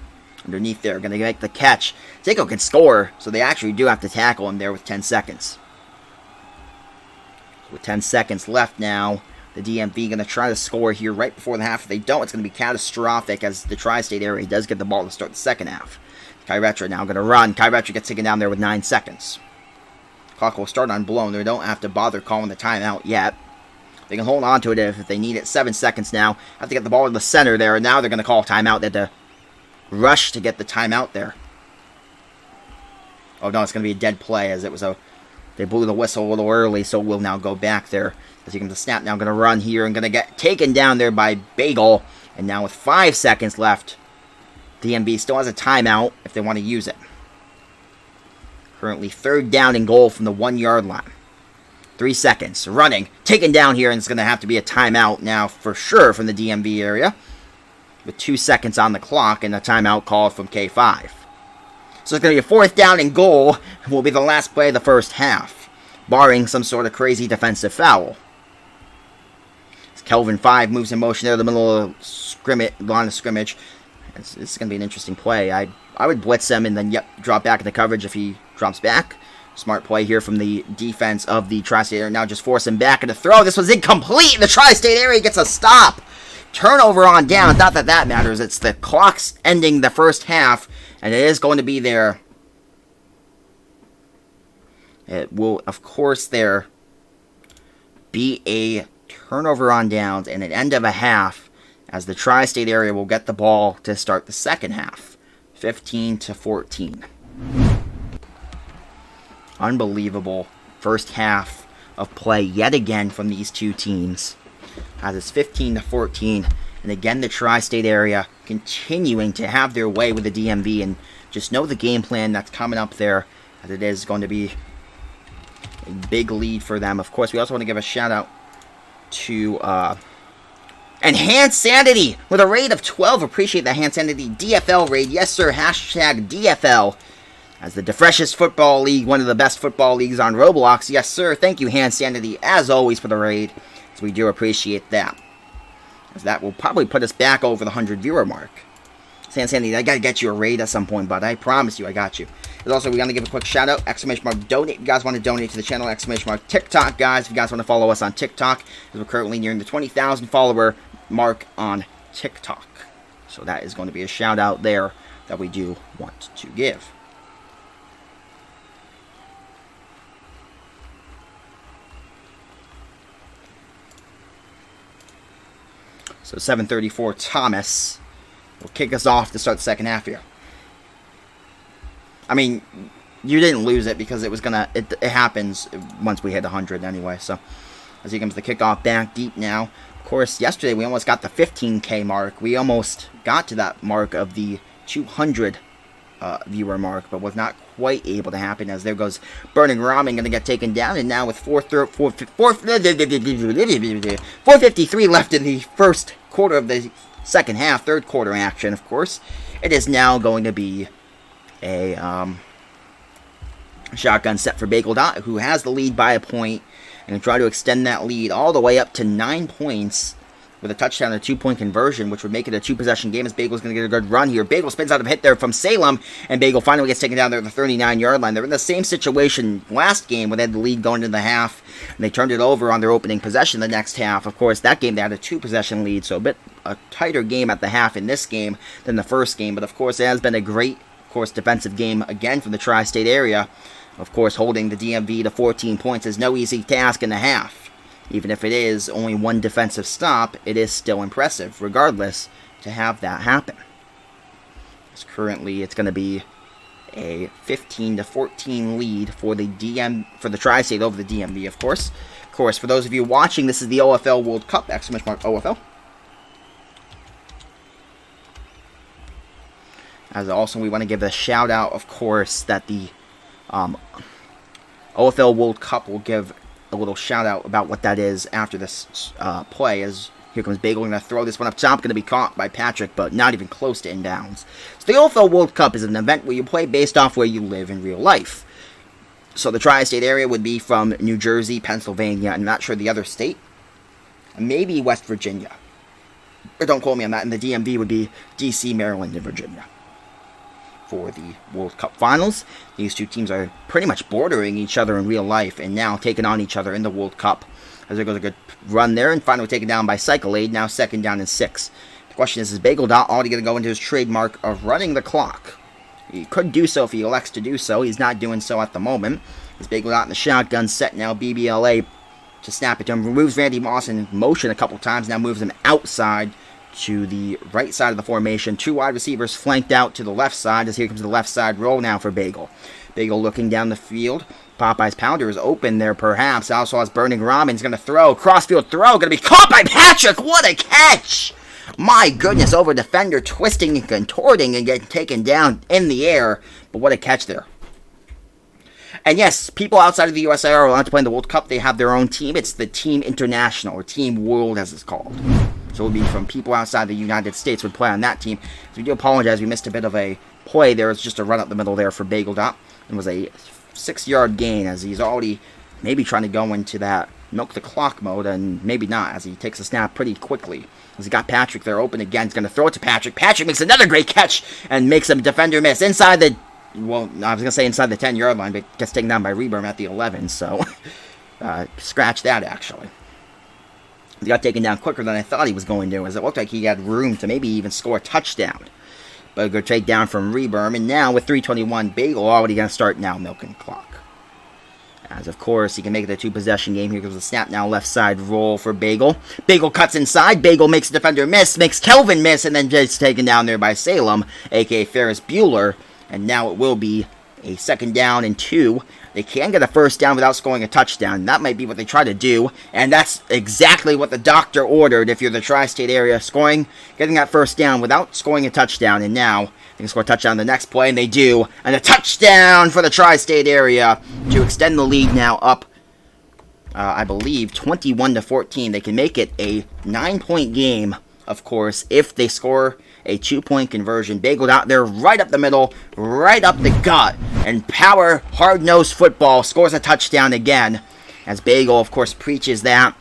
underneath there, going to make the catch. Seiko can score, so they actually do have to tackle him there with 10 seconds. So with 10 seconds left now, the DMV going to try to score here right before the half. If they don't, it's going to be catastrophic as the tri-state area does get the ball to start the second half. Kyretra now going to run. Kyretra gets taken down there with 9 seconds. Clock will start on blown. They don't have to bother calling the timeout yet. They can hold on to it if they need it. 7 seconds now. Have to get the ball in the center there, and now they're going to call timeout. They had to rush to get the timeout there. Oh no, it's going to be a dead play as it was they blew the whistle a little early, so we'll now go back there. As he comes to snap now, going to run here and going to get taken down there by Bagel. And now with 5 seconds left, DMV still has a timeout if they want to use it. Currently 3rd down and goal from the 1-yard line. 3 seconds. Running. Taken down here, and it's going to have to be a timeout now for sure from the DMV area. With 2 seconds on the clock and a timeout called from K5. So it's going to be a 4th down and goal. Will be the last play of the first half, barring some sort of crazy defensive foul. As Kelvin 5 moves in motion there in the middle of the line of scrimmage. It's going to be an interesting play. I would blitz him and then drop back into coverage if he drops back. Smart play here from the defense of the Tri-State area. Now just force him back into throw. This was incomplete. The Tri-State area gets a stop. Turnover on down. Not that that matters. It's the clock's ending the first half, and it is going to be there. It will, of course, there be a turnover on downs and an end of a half, as the Tri-State area will get the ball to start the second half. 15-14. Unbelievable first half of play yet again from these two teams. As it's 15-14, and again the Tri-State area continuing to have their way with the DMV, and just know the game plan that's coming up there, as it is going to be a big lead for them. Of course, we also want to give a shout out to Enhanced Sanity with a raid of 12. Appreciate the Enhanced Sanity DFL raid. Yes, sir. Hashtag DFL. As the freshest football league, one of the best football leagues on Roblox. Yes, sir. Thank you, Enhanced Sanity, as always, for the raid. So we do appreciate that. As that will probably put us back over the 100 viewer mark. Sandy, I gotta get you a raid at some point, bud. I promise you, I got you. There's also, we gotta give a quick shout out, exclamation mark donate. If you guys want to donate to the channel, exclamation mark TikTok, guys. If you guys want to follow us on TikTok, as we're currently nearing the 20,000 follower mark on TikTok. So that is going to be a shout out there that we do want to give. So 7:34, Thomas will kick us off to start the second half here. I mean, you didn't lose it because it was gonna. It happens once we hit 100 anyway. So as he comes the kickoff back deep now. Of course, yesterday we almost got the 15K mark. We almost got to that mark of the 200 viewer mark, but was not quite able to happen. As there goes Burning Ramen, going to get taken down, and now with 4:53 left in the first quarter of the second half, third quarter action, of course, it is now going to be a shotgun set for Bagel Dot, who has the lead by a point, and try to extend that lead all the way up to 9 points with a touchdown and a 2-point conversion, which would make it a 2-possession game as Bagel's going to get a good run here. Bagel spins out of a hit there from Salem, and Bagel finally gets taken down there at the 39-yard line. They're in the same situation last game when they had the lead going into the half, and they turned it over on their opening possession the next half. Of course, that game they had a 2-possession lead, so a tighter game at the half in this game than the first game. But of course, it has been a great, of course, defensive game again from the tri-state area. Of course, holding the DMV to 14 points is no easy task in the half. Even if it is only one defensive stop, it is still impressive, regardless, to have that happen. As currently, it's going to be a 15-14 lead for the Tri-State over the DMV, of course. Of course, for those of you watching, this is the OFL World Cup, ! OFL. As also, we want to give a shout out, of course, that the OFL World Cup will give a little shout out about what that is after this play, as here comes Bagel, going to throw this one up top, going to be caught by Patrick, but not even close to inbounds. So the OFL World Cup is an event where you play based off where you live in real life. So the tri-state area would be from New Jersey, Pennsylvania, I'm not sure the other state, maybe West Virginia. But don't quote me on that, and the DMV would be DC, Maryland, and Virginia. For the World Cup Finals, these two teams are pretty much bordering each other in real life and now taking on each other in the World Cup. As there goes a good run there, and finally taken down by Cycle Aid, now second down and 6. The question is Bagel Dot already going to go into his trademark of running the clock? He could do so if he elects to do so. He's not doing so at the moment. As Bagel Dot in the shotgun set now, BBLA to snap it to him, removes Randy Moss in motion a couple times, now moves him outside to the right side of the formation. 2 wide receivers flanked out to the left side, as here comes the left side roll now for Bagel. Bagel looking down the field. Popeye's Pounder is open there, perhaps. Also has Burning Ramen's going to throw. Crossfield throw, going to be caught by Patrick. What a catch! My goodness, over defender, twisting and contorting and getting taken down in the air. But what a catch there. And yes, people outside of the USA are allowed to play in the World Cup. They have their own team. It's the Team International, or Team World as it's called. So it would be from people outside the United States would play on that team. So we do apologize. We missed a bit of a play. There was just a run up the middle there for Bagel Dot. It was a 6-yard gain, as he's already maybe trying to go into that milk the clock mode, and maybe not, as he takes a snap pretty quickly. As he got Patrick there open again. He's going to throw it to Patrick. Patrick makes another great catch and makes a defender miss inside the, well, I was going to say inside the 10-yard line, but gets taken down by Reburn at the 11, so scratch that, actually. He got taken down quicker than I thought he was going to, as it looked like he had room to maybe even score a touchdown. But a good take down from Reburn, and now with 3:21, Bagel already going to start now milking the clock. As, of course, he can make it a 2-possession game. Here goes the snap now, left side roll for Bagel. Bagel cuts inside. Bagel makes the defender miss, makes Kelvin miss, and then just taken down there by Salem, a.k.a. Ferris Bueller. And now it will be a 2nd down and 2. They can get a 1st down without scoring a touchdown. That might be what they try to do, and that's exactly what the doctor ordered if you're the tri-state area. Getting that 1st down without scoring a touchdown, and now they can score a touchdown the next play, and they do. And a touchdown for the tri-state area to extend the lead now up, I believe, 21-14. They can make it a 9-point game, of course, if they score a 2-point conversion. Bagel out there right up the middle, right up the gut, and power, hard-nosed football, scores a touchdown again, as Bagel, of course, preaches that,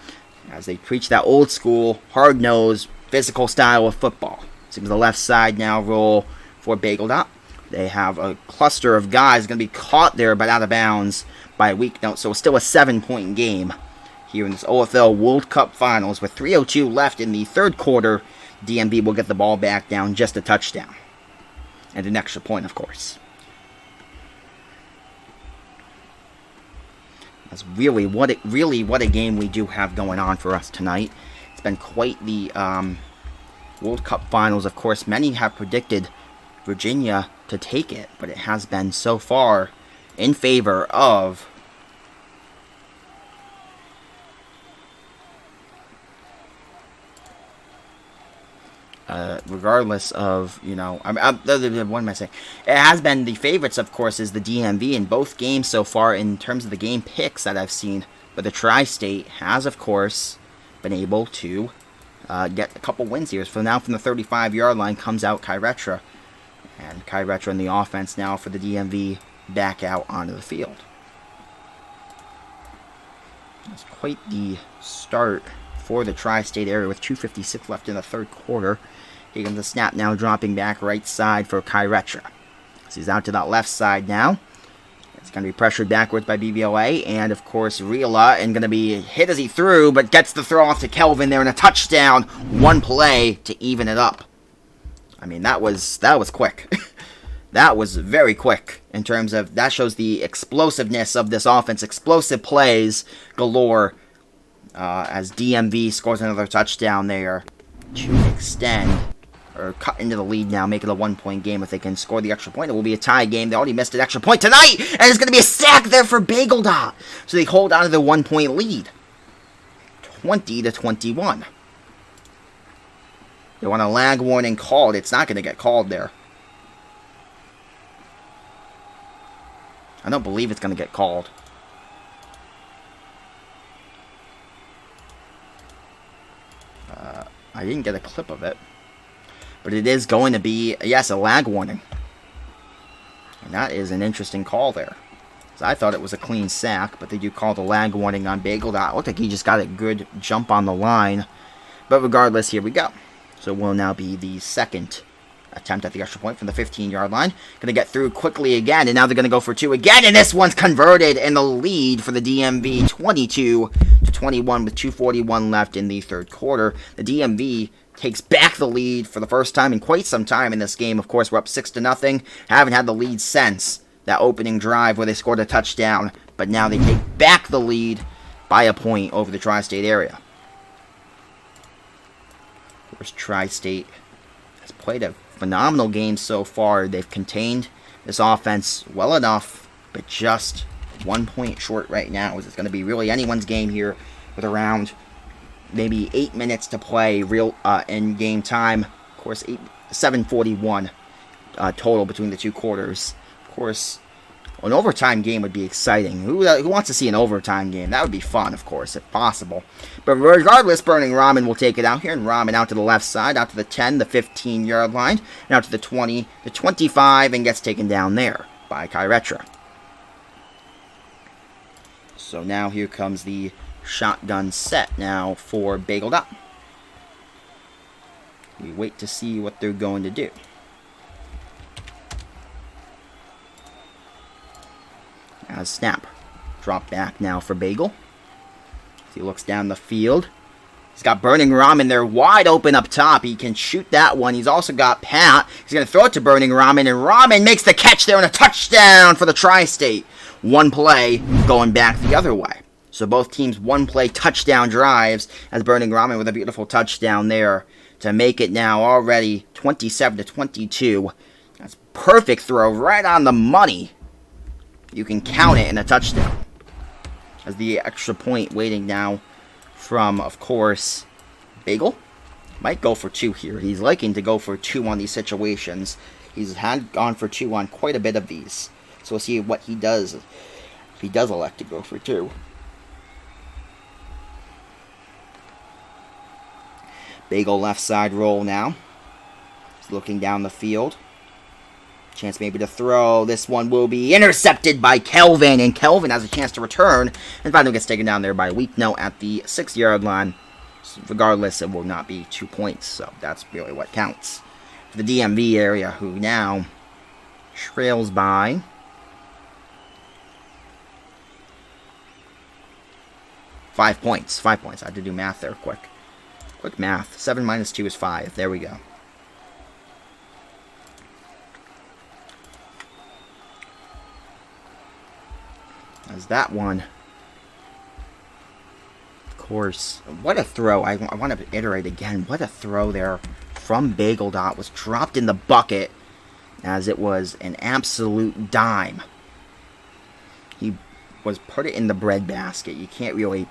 as they preach that old-school, hard-nosed, physical style of football. Seems the left side now roll for Bagel Dot. They have a cluster of guys going to be caught there, but out of bounds by a weak note, so it's still a 7-point game here in this OFL World Cup Finals. With 3:02 left in the 3rd quarter, DMV will get the ball back down just a touchdown. And an extra point, of course. That's really what a game we do have going on for us tonight. It's been quite the World Cup Finals. Of course, many have predicted Virginia to take it, but it has been so far in favor of regardless of, what am I saying? It has been the favorites, of course, is the DMV in both games so far in terms of the game picks that I've seen. But the Tri-State has, of course, been able to get a couple wins here. So now from the 35-yard line comes out Kyretra. And Kyretra in the offense now for the DMV back out onto the field. That's quite the start for the tri-state area with 2:56 left in the third quarter. Here comes the snap now, dropping back right side for Kyretra. So he's out to that left side now. It's going to be pressured backwards by BVOA, and of course Rila, and going to be hit as he threw, but gets the throw off to Kelvin there, and a touchdown. One play to even it up. I mean, that was quick. That was very quick in terms of, that shows the explosiveness of this offense. Explosive plays galore as DMV scores another touchdown there to extend, or cut into the lead now, make it a 1-point game. If they can score the extra point, it will be a tie game. They already missed an extra point tonight, and it's going to be a sack there for Bagel Dot. So they hold on to the 1-point lead, 20-21. They want a lag warning called. It's not going to get called there. I don't believe it's going to get called. I didn't get a clip of it. But it is going to be, yes, a lag warning. And that is an interesting call there. So I thought it was a clean sack, but they do call the lag warning on Bagel. It looked like he just got a good jump on the line. But regardless, here we go. So it will now be the second attempt at the extra point from the 15-yard line. Going to get through quickly again, and now they're going to go for two again, and this one's converted, and the lead for the DMV 22-21 with 2:41 left in the third quarter. The DMV takes back the lead for the first time in quite some time in this game. Of course, we're up 6-0. Haven't had the lead since that opening drive where they scored a touchdown, but now they take back the lead by a point over the tri-state area. Of course, tri-state has played a phenomenal game so far. They've contained this offense well enough, but just 1 point short right now. It's going to be really anyone's game here with around maybe 8 minutes to play real in game time. Of course, 7:41 total between the two quarters. Of course, an overtime game would be exciting. Who wants to see an overtime game? That would be fun, of course, if possible. But regardless, Burning Ramen will take it out here, and Ramen out to the left side, out to the 10, the 15-yard line, and out to the 20, the 25, and gets taken down there by Kyretra. So now here comes the shotgun set now for Bagel Dot. We wait to see what they're going to do. As snap. Drop back now for Bagel. As he looks down the field. He's got Burning Ramen there wide open up top. He can shoot that one. He's also got Pat. He's going to throw it to Burning Ramen, and Ramen makes the catch there and a touchdown for the Tri-State. One play going back the other way. So both teams one-play touchdown drives as Burning Ramen with a beautiful touchdown there to make it now already 27-22. That's perfect throw right on the money. You can count it in a touchdown. As the extra point waiting now from, of course, Bagel. Might go for two here. He's liking to go for two on these situations. He's had gone for two on quite a bit of these. So we'll see what he does if he does elect to go for two. Bagel left side roll now. He's looking down the field. Chance maybe to throw. This one will be intercepted by Kelvin, and Kelvin has a chance to return, and finally gets taken down there by Weekno at the 6-yard line. So regardless, it will not be 2 points, so that's really what counts. For the DMV area, who now trails by 5 points. 5 points. I had to do math there quick. Quick math. 7 minus 2 is 5. There we go. As that one, of course, what a throw. I want to iterate again. What a throw there from Bagel Dot. Was dropped in the bucket as it was an absolute dime. He was put it in the breadbasket. You can't really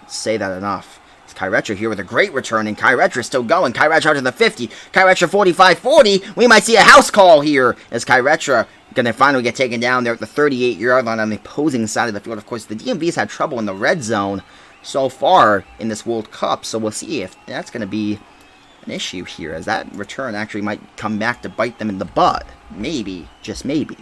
say that enough. It's Kyretra here with a great return, and Kyretra still going. Kyretra out to the 50. Kyretra 45-40. We might see a house call here as Kyretra going to finally get taken down there at the 38-yard line on the opposing side of the field. Of course, the DMV's had trouble in the red zone so far in this World Cup. So we'll see if that's going to be an issue here, as that return actually might come back to bite them in the butt. Maybe, just maybe.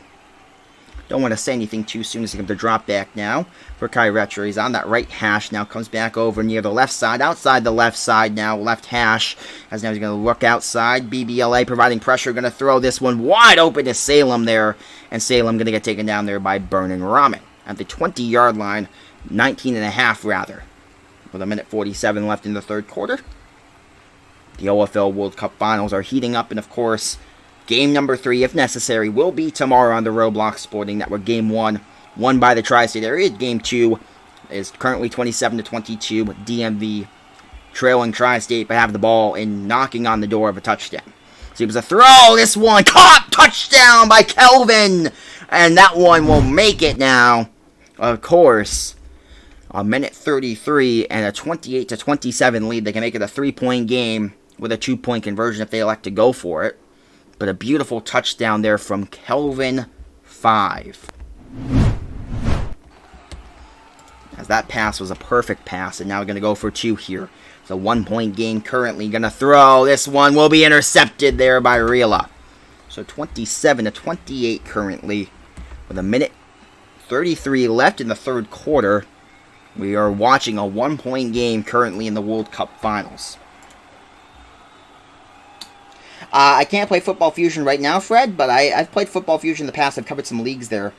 Don't want to say anything too soon as he comes to drop back now for Kyretra. He's on that right hash now, comes back over near the left side, outside the left side now, left hash, as now he's going to look outside. BBLA providing pressure, going to throw this one wide open to Salem there, and Salem going to get taken down there by Burning Ramen at the 20-yard line, 19.5 rather, with 1:47 left in the third quarter. The OFL World Cup Finals are heating up, and of course, game number 3, if necessary, will be tomorrow on the Roblox Sporting Network. Game 1, won by the Tri-State area. Game 2 is currently 27-22. DMV trailing Tri-State, but have the ball and knocking on the door of a touchdown. So it was a throw. This one caught. Touchdown by Kelvin. And that one will make it now. Of course, 1:33 and a 28-27 lead. They can make it a 3-point game with a 2-point conversion if they elect to go for it. But a beautiful touchdown there from Kelvin 5. As that pass was a perfect pass, and now we're going to go for 2 here. It's a 1-point game currently. Going to throw. This one will be intercepted there by Rila. So 27-28 currently, with 1:33 left in the third quarter. We are watching a 1-point game currently in the World Cup Finals. I can't play Football Fusion right now, Fred, but I've played Football Fusion in the past. I've covered some leagues there.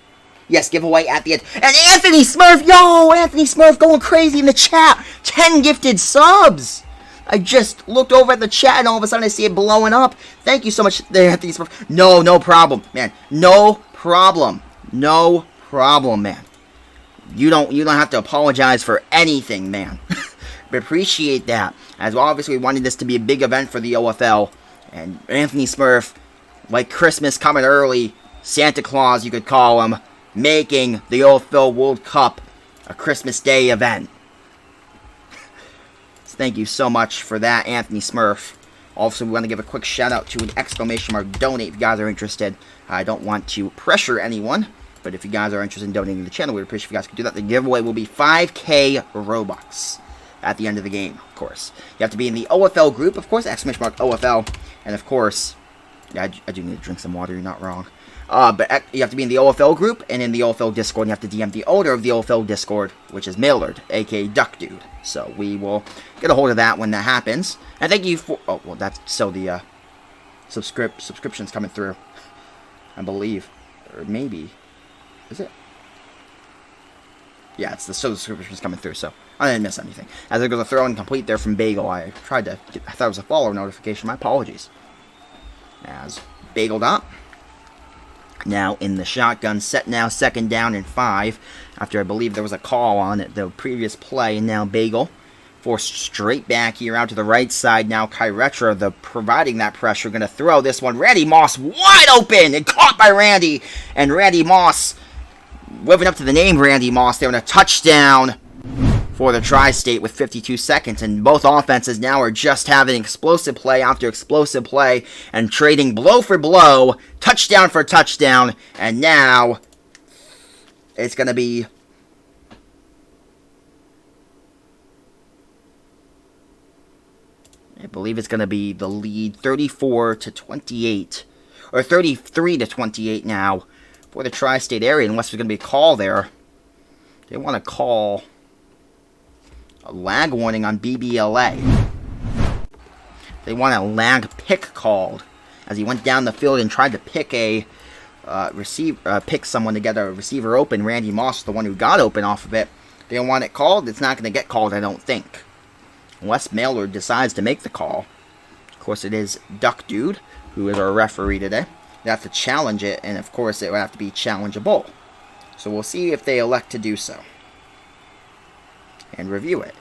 Yes, giveaway at the end. And Anthony Smurf, Anthony Smurf going crazy in the chat. 10 gifted subs. I just looked over at the chat, and all of a sudden I see it blowing up. Thank you so much there, Anthony Smurf. No problem, man. No problem, man. You don't have to apologize for anything, man. But appreciate that. As well, obviously, we wanted this to be a big event for the OFL. And Anthony Smurf, like Christmas coming early, Santa Claus you could call him, making the OFL World Cup a Christmas Day event. So thank you so much for that, Anthony Smurf. Also, we want to give a quick shout out to an ! donate if you guys are interested. I don't want to pressure anyone, but if you guys are interested in donating to the channel, we'd appreciate if you guys could do that. The giveaway will be 5K Robux at the end of the game, of course. You have to be in the OFL group, of course, ! OFL. And of course, yeah, I do need to drink some water, you're not wrong. But you have to be in the OFL group, and in the OFL Discord, you have to DM the owner of the OFL Discord, which is Millard, aka Duck Dude. So we will get a hold of that when that happens. And thank you for, oh, well, that's, so the subscription's coming through, I believe. Or maybe, is it? Yeah, it's the subscription's coming through, so I didn't miss anything. As it goes to throw and complete there from Bagel, I thought it was a follower notification. My apologies. As Bagel Dot now in the shotgun set now, 2nd down and 5. After I believe there was a call on it the previous play, and now Bagel forced straight back here out to the right side. Now Kyretra, providing that pressure, going to throw this one. Randy Moss wide open and caught by Randy, and Randy Moss living up to the name Randy Moss there, and a touchdown for the Tri-State with 52 seconds. And both offenses now are just having explosive play after explosive play and trading blow for blow, touchdown for touchdown. And now it's going to be I believe it's going to be the lead 34-28 or 33-28 now for the Tri-State area, unless there's going to be a call there. They want to call a lag warning on BBLA. They want a lag pick called, as he went down the field and tried to pick pick someone to get a receiver open. Randy Moss, the one who got open off of it. They don't want it called. It's not going to get called, I don't think, unless Mailer decides to make the call. Of course, it is Duck Dude who is our referee today. They have to challenge it, and of course it would have to be challengeable. So we'll see if they elect to do so and review it.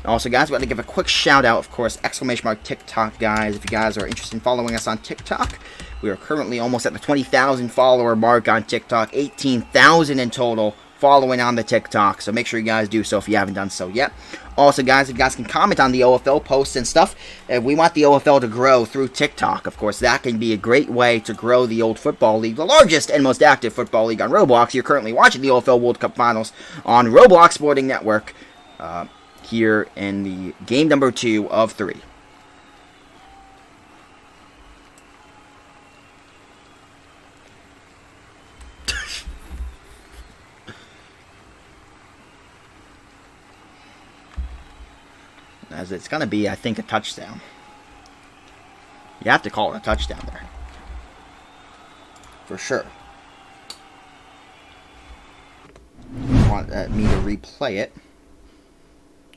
Also, guys, we want to give a quick shout out, of course, !TikTok, guys. If you guys are interested in following us on TikTok, we are currently almost at the 20,000 follower mark on TikTok, 18,000 in total following on the TikTok, so make sure you guys do so if you haven't done so yet. Also, guys, if you guys can comment on the OFL posts and stuff, we want the OFL to grow through TikTok. Of course, that can be a great way to grow the Old Football League, the largest and most active football league on Roblox. You're currently watching the OFL World Cup Finals on Roblox Sporting Network. here in the game number 2 of 3. As it's going to be, I think, a touchdown. You have to call it a touchdown there. For sure. You want me to replay it.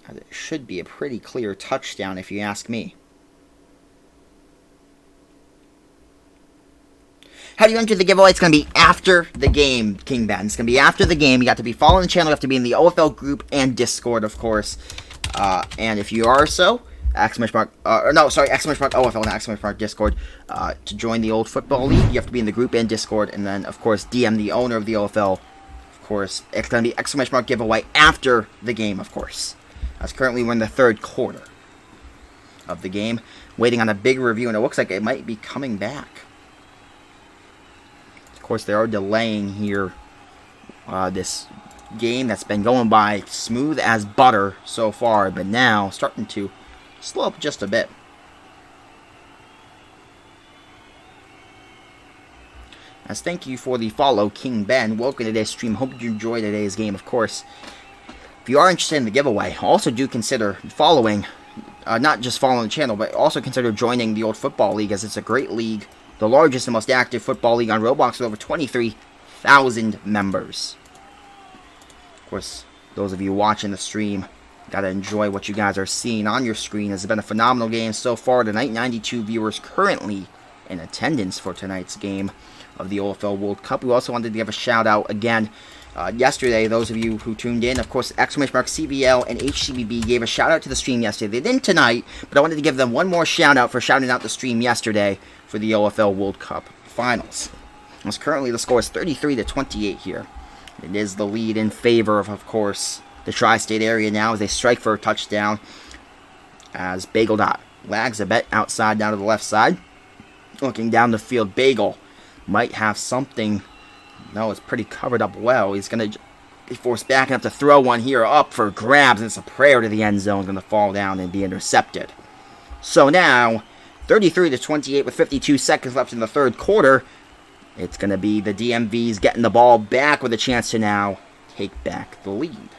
It should be a pretty clear touchdown if you ask me. How do you enter the giveaway? It's going to be after the game, King Ben. It's going to be after the game. You got to be following the channel. You have to be in the OFL group and Discord, of course. And if you are so, exclamation mark OFL, not exclamation mark Discord, to join the Old Football League, you have to be in the group and Discord, and then, of course, DM the owner of the OFL. Of course, it's going to be exclamation mark giveaway after the game, of course. As currently we're in the 3rd quarter of the game, waiting on a big review, and it looks like it might be coming back. Of course, they are delaying here this game that's been going by smooth as butter so far, but now starting to slow up just a bit. As thank you for the follow, King Ben. Welcome to today's stream. Hope you enjoy today's game, of course. If you are interested in the giveaway, also do consider following, not just following the channel, but also consider joining the Old Football League, as it's a great league, the largest and most active football league on Roblox with over 23,000 members. Of course, those of you watching the stream, gotta enjoy what you guys are seeing on your screen. It's been a phenomenal game so far tonight. 92 viewers currently in attendance for tonight's game of the OFL World Cup. We also wanted to give a shout out again. Yesterday, those of you who tuned in, of course, exclamation mark CVL and HCBB gave a shout out to the stream yesterday. They didn't tonight, but I wanted to give them one more shout out for shouting out the stream yesterday for the OFL World Cup Finals. As currently the score is 33-28 here. It is the lead in favor of course, the tri-state area now as they strike for a touchdown. As Bagel Dot lags a bit outside down to the left side. Looking down the field, Bagel might have something. No, it's pretty covered up well. He's going to be forced back and have to throw one here up for grabs. And it's a prayer to the end zone. Going to fall down and be intercepted. So now, 33-28 with 52 seconds left in the 3rd quarter. It's going to be the DMVs getting the ball back with a chance to now take back the lead.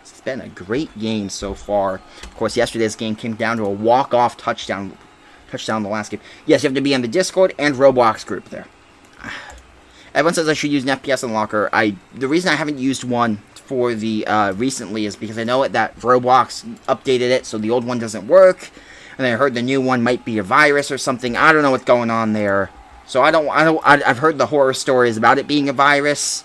It's been a great game so far. Of course, yesterday's game came down to a walk-off touchdown in the last game. Yes, you have to be on the Discord and Roblox group there. Everyone says I should use an FPS unlocker. The reason I haven't used one for the recently is because I know that Roblox updated it, so the old one doesn't work. And I heard the new one might be a virus or something. I don't know what's going on there. So I've heard the horror stories about it being a virus.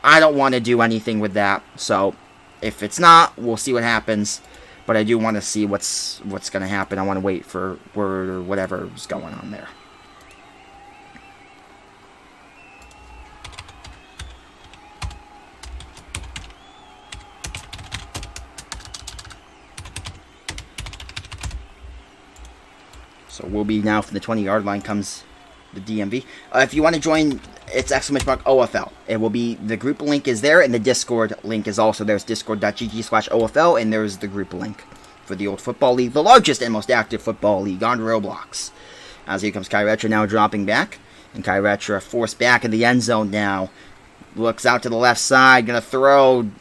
I don't want to do anything with that. So if it's not, we'll see what happens. But I do want to see what's going to happen. I want to wait for word or whatever's going on there. So we'll be now from the 20-yard line comes the DMV. If you want to join, it's exclamation mark OFL. It will be, the group link is there, and the Discord link is also there. It's discord.gg/OFL, and there's the group link for the Old Football League, the largest and most active football league on Roblox. As here comes Kyretra now dropping back, and Kyretra forced back in the end zone now. Looks out to the left side, going to throw, and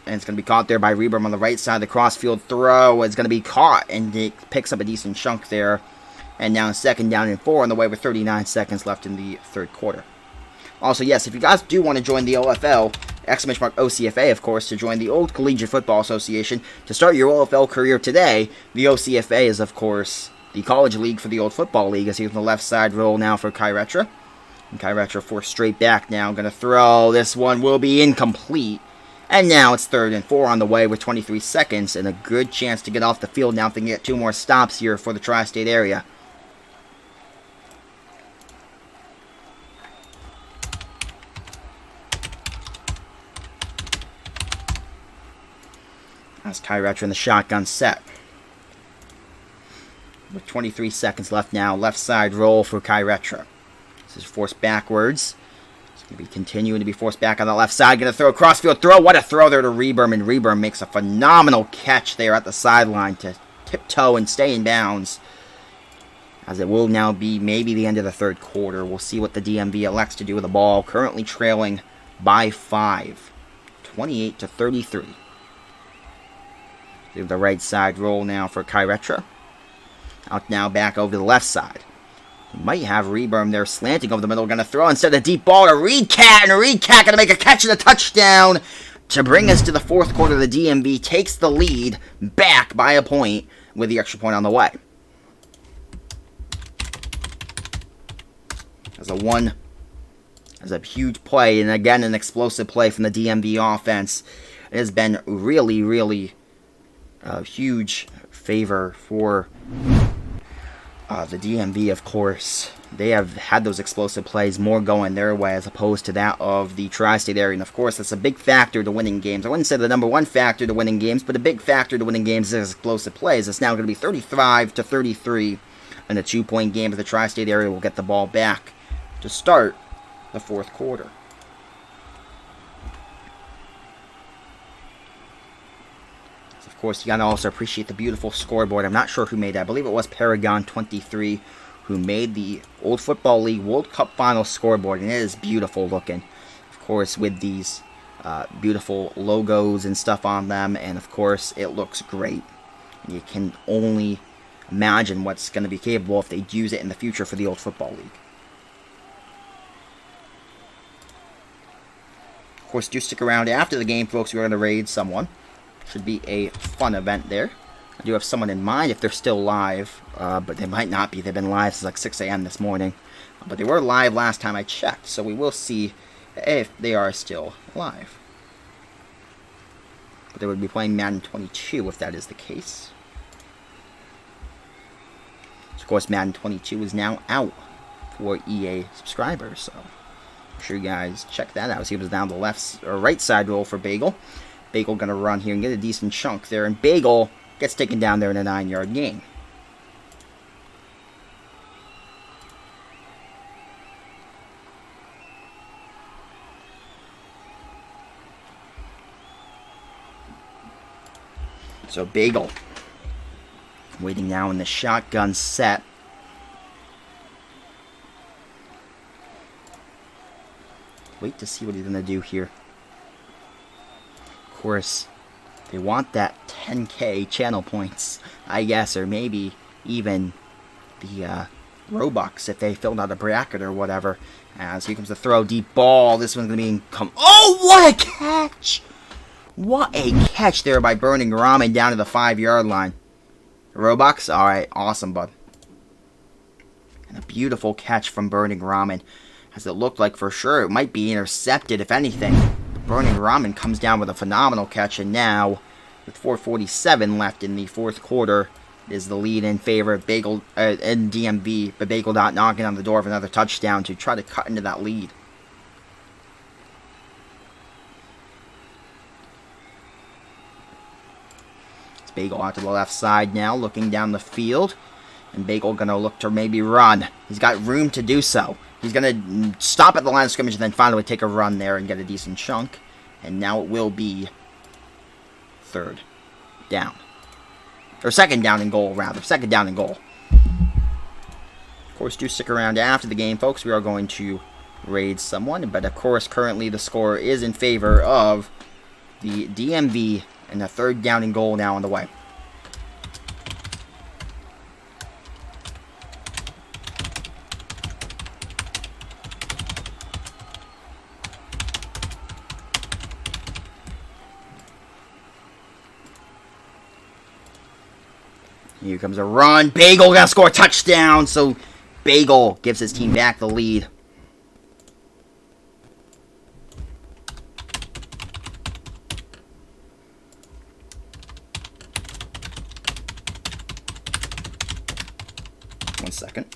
it's going to be caught there by Reberm on the right side. The crossfield throw is going to be caught, and it picks up a decent chunk there. And now 2nd down and 4 on the way with 39 seconds left in the 3rd quarter. Also, yes, if you guys do want to join the OFL, exclamation mark OCFA, of course, to join the Old Collegiate Football Association, to start your OFL career today, the OCFA is, of course, the college league for the Old Football League. As he's on the left side roll now for Kyretra. And Kyretra forced straight back now. Going to throw. This one will be incomplete. And now it's 3rd and 4 on the way with 23 seconds. And a good chance to get off the field now if they can get 2 more stops here for the tri-state area. As Kyretra in the shotgun set. With 23 seconds left now. Left side roll for Kyretra. This is forced backwards. Going to be continuing to be forced back on the left side. Going to throw a crossfield throw. What a throw there to Reberm. And Reberm makes a phenomenal catch there at the sideline to tiptoe and stay in bounds. As it will now be maybe the end of the third quarter. We'll see what the DMV elects to do with the ball. Currently trailing by 5. 28-33. Do the right side roll now for Kyretra. Out now back over to the left side. Might have Reberm there slanting over the middle. Going to throw instead of deep ball to Reedcat. And Reedcat going to make a catch and a touchdown to bring us to the fourth quarter. The DMV takes the lead back by a point with the extra point on the way. As a huge play, and again an explosive play from the DMV offense. It has been really, really a huge favor for the DMV, of course. They have had those explosive plays more going their way as opposed to that of the tri-state area. And of course, that's a big factor to winning games. I wouldn't say the number one factor to winning games, but a big factor to winning games is explosive plays. It's now going to be 35-33 in a 2-point game, as the tri-state area will get the ball back to start the fourth quarter. Of course, you got to also appreciate the beautiful scoreboard. I'm not sure who made that. I believe it was Paragon 23 who made the Old Football League World Cup Final scoreboard, and it is beautiful looking. Of course, with these beautiful logos and stuff on them, and of course, it looks great. You can only imagine what's going to be capable if they use it in the future for the Old Football League. Of course, do stick around after the game, folks. We're going to raid someone. Should be a fun event there. I do have someone in mind if they're still live, but they might not be. They've been live since like 6 a.m. this morning. But they were live last time I checked, so we will see if they are still live. But they would be playing Madden 22 if that is the case. So of course, Madden 22 is now out for EA subscribers, so I'm sure you guys check that out. See, it was down the left or right side roll for Bagel. Bagel going to run here and get a decent chunk there. And Bagel gets taken down there in a 9-yard gain. So Bagel waiting now in the shotgun set. Wait to see what he's going to do here. Of course, they want that 10k channel points, I guess, or maybe even the Robux if they filled out a bracket or whatever. As here comes the throw, deep ball. This one's going to be oh, what a catch! What a catch there by Burning Ramen down to the 5-yard line. Robux? Alright, awesome, bud. And a beautiful catch from Burning Ramen. As it looked like for sure it might be intercepted, if anything. Burning Ramen comes down with a phenomenal catch, and now, with 4:47 left in the fourth quarter, is the lead in favor of Bagel and DMV, but Bagel not knocking on the door of another touchdown to try to cut into that lead. It's Bagel out to the left side now, looking down the field, and Bagel gonna look to maybe run. He's got room to do so. He's going to stop at the line of scrimmage and then finally take a run there and get a decent chunk. And now it will be third down. Or second down and goal, rather. Second down and goal. Of course, do stick around after the game, folks. We are going to raid someone. But, of course, currently the score is in favor of the DMV and the third down and goal now on the way. Here comes a run. Bagel gonna score a touchdown. So Bagel gives his team back the lead. One second.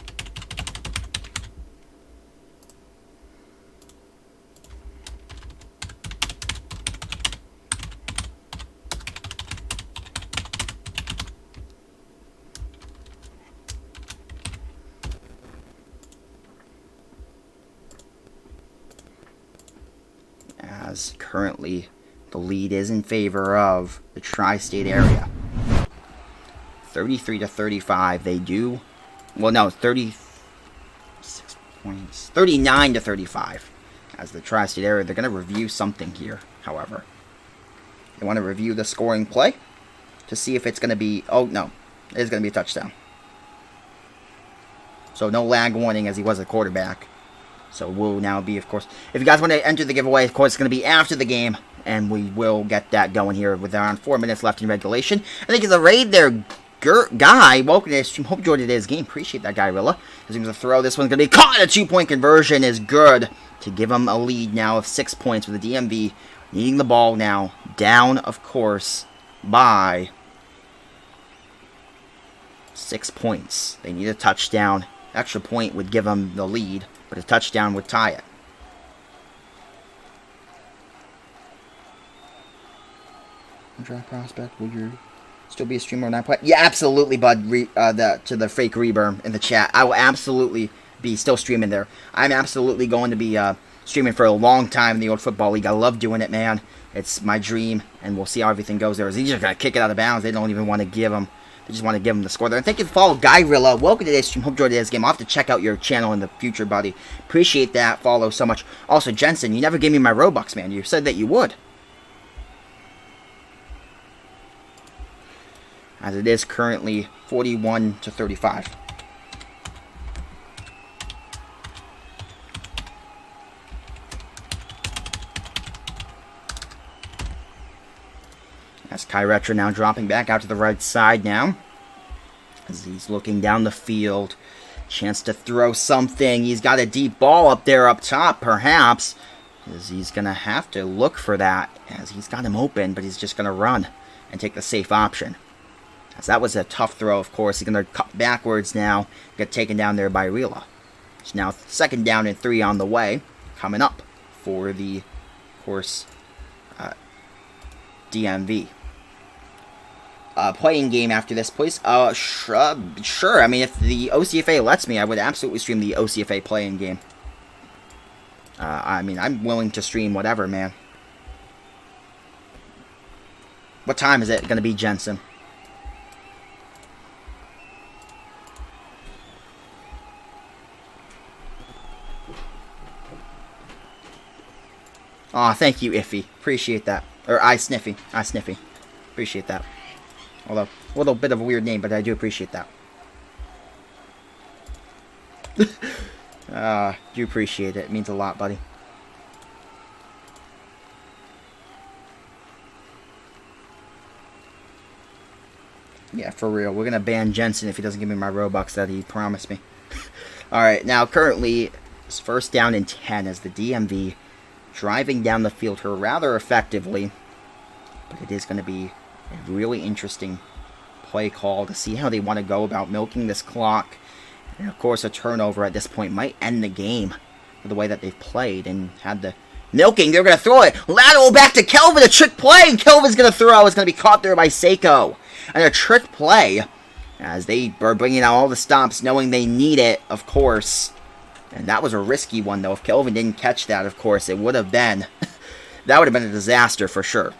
as currently the lead is in favor of the tri-state area. 33-35. They do. Well, no, 36 points. 39-35. As the tri-state area, they're going to review something here, however. They want to review the scoring play to see if it's going to be... Oh, no. It is going to be a touchdown. So no lag warning as he was a quarterback. So will now be, of course... If you guys want to enter the giveaway, of course, it's going to be after the game. And we will get that going here with around 4 minutes left in regulation. I think it's a raid there. Guy, welcome to the stream. Hope you enjoyed today's game. Appreciate that, Guyrilla. As he's going to throw, this one's going to be caught. A 2-point conversion is good to give him a lead now of 6 points with the DMV needing the ball now. Down, of course, by 6 points. They need a touchdown. Extra point would give them the lead, but a touchdown would tie it. Draft prospect, would you still be a streamer or not play? Yeah, absolutely, bud. To the fake reburn in the chat. I will absolutely be still streaming there. I'm absolutely going to be streaming for a long time in the Old Football League. I love doing it, man. It's my dream, and we'll see how everything goes there. He's just going to kick it out of bounds. They don't even want to give him. They just want to give him the score there. And thank you for following Guyrilla. Welcome to today's stream. Hope you enjoyed today's game. I'll have to check out your channel in the future, buddy. Appreciate that follow so much. Also, Jensen, you never gave me my Robux, man. You said that you would. As it is currently 41-35. As Kyretra now dropping back out to the right side now. As he's looking down the field. Chance to throw something. He's got a deep ball up there up top, perhaps. As he's going to have to look for that. As he's got him open, but he's just going to run and take the safe option. As that was a tough throw, of course. He's going to cut backwards now. Get taken down there by Rila. It's now 2nd down and 3 on the way. Coming up for the, of course, DMV. Playing game after this, please. Sure. I mean, if the OCFA lets me, I would absolutely stream the OCFA playing game. I mean, I'm willing to stream whatever, man. What time is it going to be, Jensen? Aw, thank you, Iffy. Appreciate that. Or iSniffy. iSniffy. Appreciate that. Although, a little bit of a weird name, but I do appreciate that. Do appreciate it. It means a lot, buddy. Yeah, for real. We're going to ban Jensen if he doesn't give me my Robux that he promised me. Alright, now currently, it's 1st down and 10 as the DMV driving down the field here rather effectively. But it is going to be a really interesting play call to see how they want to go about milking this clock. And of course, a turnover at this point might end the game for the way that they've played and had the milking. They're going to throw it. Lateral back to Kelvin. A trick play. And Kelvin's going to throw. It's going to be caught there by Seiko. And a trick play as they are bringing out all the stops knowing they need it, of course. And that was a risky one, though. If Kelvin didn't catch that, of course, it would have been... that would have been a disaster for sure.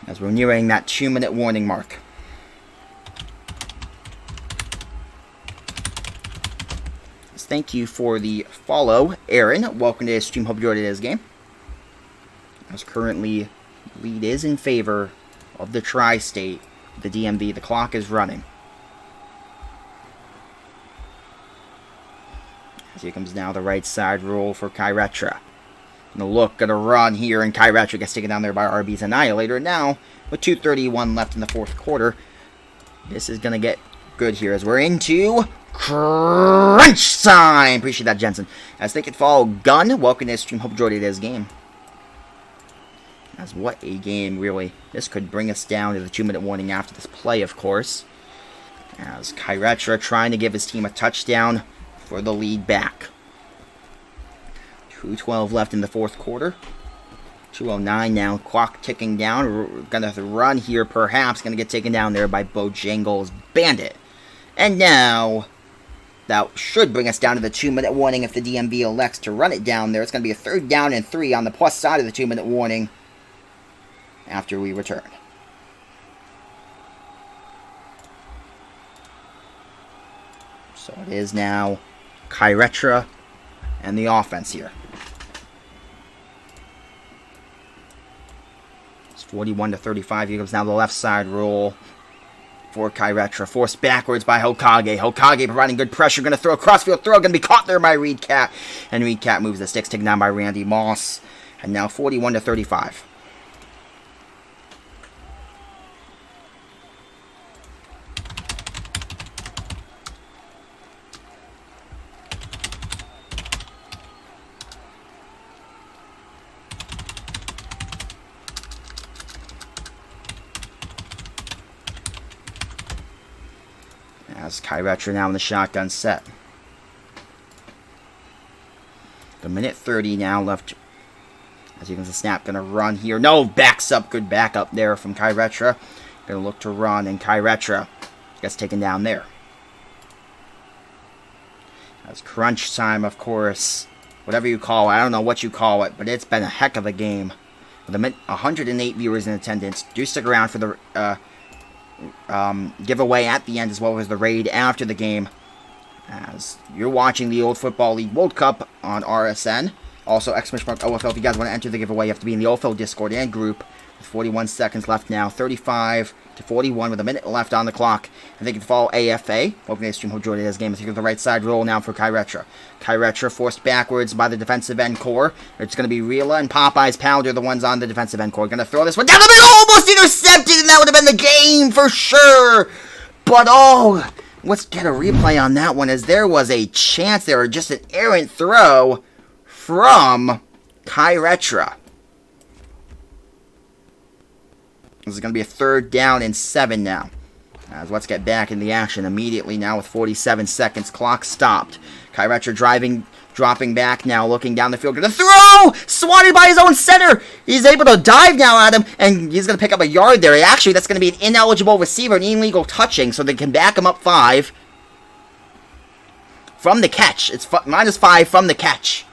As we're nearing that 2-minute warning mark. Thank you for the follow, Aaron. Welcome to the stream. Hope you enjoyed today's game. As currently, lead is in favor of the Tri-State. The DMV, the clock is running. As here comes now the right side roll for Kyretra. Gonna run here, and Kyretra gets taken down there by RB's Annihilator. Now, with 2:31 left in the 4th quarter, this is gonna get good here as we're into crunch time. Appreciate that, Jensen. As they could follow Gun. Welcome to the stream. Hope you enjoyed today's game. As what a game, really. This could bring us down to the 2-minute warning after this play, of course. As Kyretra trying to give his team a touchdown for the lead back. 2:12 left in the 4th quarter. 2:09 now. Clock ticking down. Gonna run here, perhaps. Gonna get taken down there by Bojangles Bandit. And now, That should bring us down to the 2-minute warning if the DMV elects to run it down there. It's going to be a 3rd down and 3 on the plus side of the 2-minute warning after we return. So it is now Kyretra and the offense here. It's 41-35. Here comes now the left side roll for Kyretra. Forced backwards by Hokage. Hokage providing good pressure. Going to throw a crossfield throw. Going to be caught there by Reed Cat. And Reed Cat moves the sticks. Taken down by Randy Moss. And now 41-35. As Kyretra now in the shotgun set. The minute 30 now left. As you can see, the snap going to run here. No, backs up. Good backup there from Kyretra. Going to look to run, and Kyretra gets taken down there. As crunch time, of course. Whatever you call it. I don't know what you call it, but it's been a heck of a game. With 108 viewers in attendance. Do stick around for the giveaway at the end, as well as the raid after the game, as you're watching the Old Football League World Cup on RSN. Also, !OFL, if you guys want to enter the giveaway, you have to be in the OFL Discord and group. With 41 seconds left now, 35-41 with a minute left on the clock. And they can follow AFA. Welcome to the stream. Hope you enjoyed this game. Let's take the right side roll now for Kyretra. Kyretra forced backwards by the defensive end core. It's going to be Rila and Popeye's Powder, the ones on the defensive end core. Going to throw this one down the middle, almost intercepted, and that would have been the game for sure. But let's get a replay on that one, as there was a chance there, just an errant throw from Kyretra. This is going to be a 3rd down and 7 now. As let's get back in the action immediately now with 47 seconds. Clock stopped. Kyretra dropping back now, looking down the field. Going to throw! Swatted by his own center! He's able to dive now at him, and he's going to pick up a yard there. Actually, that's going to be an ineligible receiver, an illegal touching, so they can back him up 5. From the catch. It's -5 from the catch.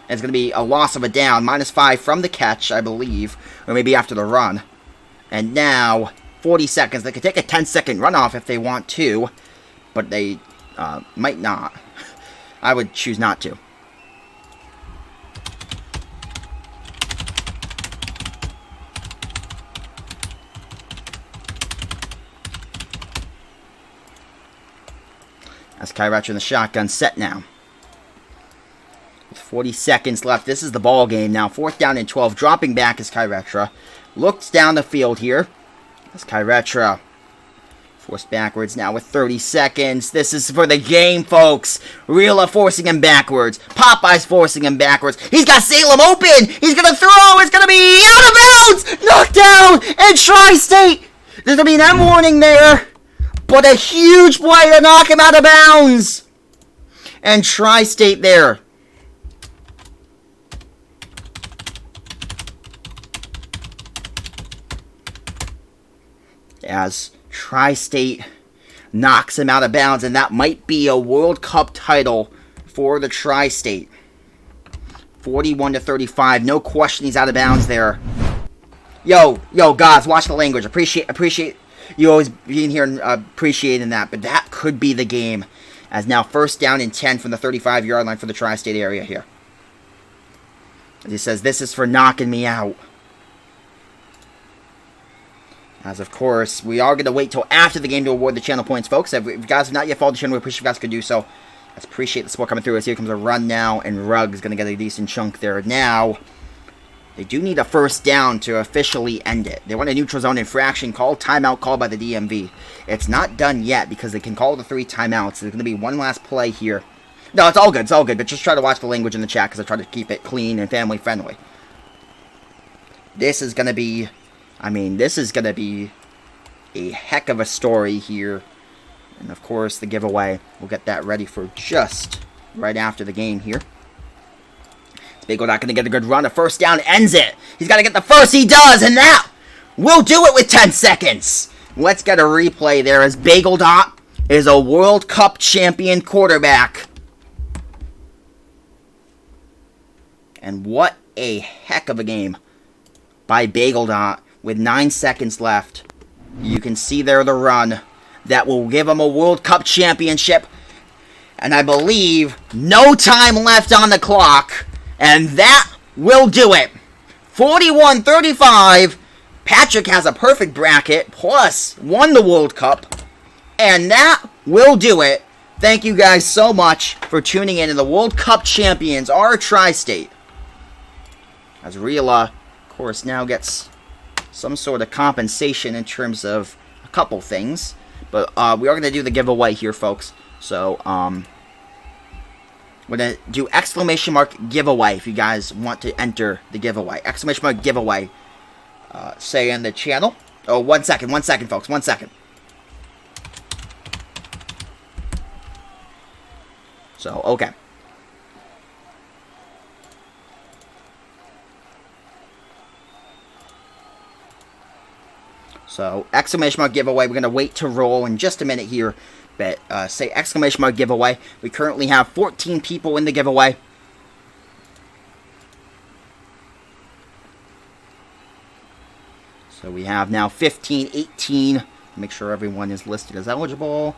And it's going to be a loss of a down. -5 from the catch, I believe. Or maybe after the run. And now, 40 seconds. They could take a 10-second runoff if they want to. But they might not. I would choose not to. That's Kyretra in the shotgun set now. With 40 seconds left. This is the ball game now. 4th down and 12. Dropping back is Kyretra. Looks down the field here. That's Kyretra. Forced backwards now with 30 seconds. This is for the game, folks. Rila forcing him backwards. Popeye's forcing him backwards. He's got Salem open. He's going to throw. It's going to be out of bounds. Knocked down. And Tri-State. There's going to be an M warning there. But a huge play to knock him out of bounds. And Tri-State there. As Tri-State knocks him out of bounds, and that might be a World Cup title for the Tri-State. 41-35, no question he's out of bounds there. Yo, guys, watch the language. Appreciate you always being here and appreciating that, but that could be the game. As now 1st down and 10 from the 35-yard line for the Tri-State area here. As he says, this is for knocking me out. As, of course, we are going to wait till after the game to award the channel points, folks. If you guys have not yet followed the channel, we appreciate if you guys could do so. Let's appreciate the support coming through. As here comes a run now, and Rugg is going to get a decent chunk there. Now, they do need a 1st down to officially end it. They want a neutral zone infraction called, timeout called by the DMV. It's not done yet because they can call the 3 timeouts. There's going to be one last play here. No, it's all good, but just try to watch the language in the chat because I try to keep it clean and family-friendly. This is going to be... this is going to be a heck of a story here. And, of course, the giveaway. We'll get that ready for just right after the game here. Bagel not going to get a good run. A 1st down ends it. He's got to get the first. He does, and that will do it with 10 seconds. Let's get a replay there as Bagel Dot is a World Cup champion quarterback. And what a heck of a game by Bageldot with 9 seconds left. You can see there the run that will give him a World Cup championship. And I believe no time left on the clock. And that will do it. 41-35. Patrick has a perfect bracket, plus won the World Cup. And that will do it. Thank you guys so much for tuning in. And the World Cup champions are Tri-State. As Rila, of course, now gets some sort of compensation in terms of a couple things. But we are going to do the giveaway here, folks. So, we're going to do exclamation mark giveaway if you guys want to enter the giveaway. Exclamation mark giveaway. Say in the channel. Oh, 1 second, folks. 1 second. So, okay. So, exclamation mark giveaway. We're going to wait to roll in just a minute here. But say exclamation mark giveaway. We currently have 14 people in the giveaway. So we have now 15, 18. Make sure everyone is listed as eligible.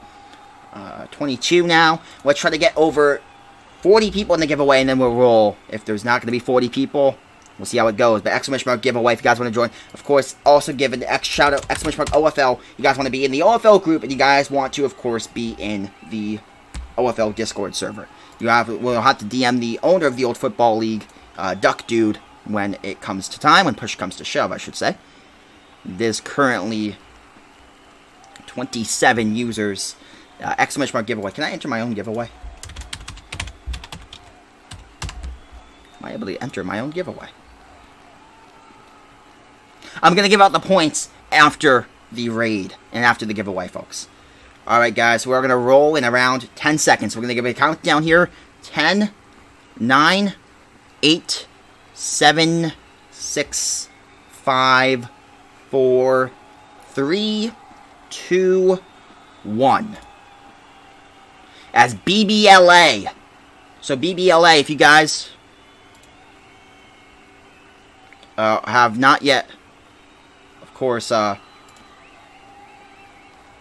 22 now. Let's try to get over 40 people in the giveaway, and then we'll roll. If there's not going to be 40 people, we'll see how it goes. But exclamation mark giveaway if you guys want to join. Of course, also give an shout out, exclamation mark OFL. You guys want to be in the OFL group, and you guys want to, of course, be in the OFL Discord server. We'll have to DM the owner of the Old Football League, Duck Dude, when it comes to time, when push comes to shove, I should say. There's currently 27 users. Exclamation mark giveaway. Can I enter my own giveaway? Am I able to enter my own giveaway? I'm going to give out the points after the raid and after the giveaway, folks. Alright, guys. We're going to roll in around 10 seconds. We're going to give a countdown here. 10, 9, 8, 7, 6, 5, 4, 3, 2, 1. As BBLA. So BBLA, if you guys have not yet, of course,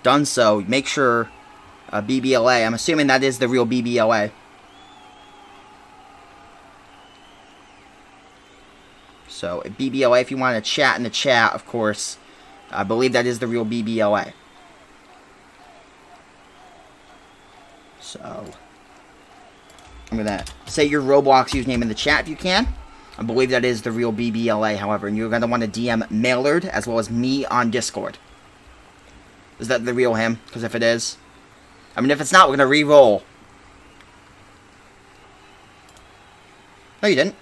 done so, make sure BBLA, I'm assuming that is the real BBLA. So BBLA, if you want to chat in the chat, of course, I believe that is the real BBLA. So, I'm going to say your Roblox username in the chat if you can. I believe that is the real BBLA, however. And you're going to want to DM Mailard as well as me on Discord. Is that the real him? Because if it is... I mean, if it's not, we're going to re-roll. No, you didn't.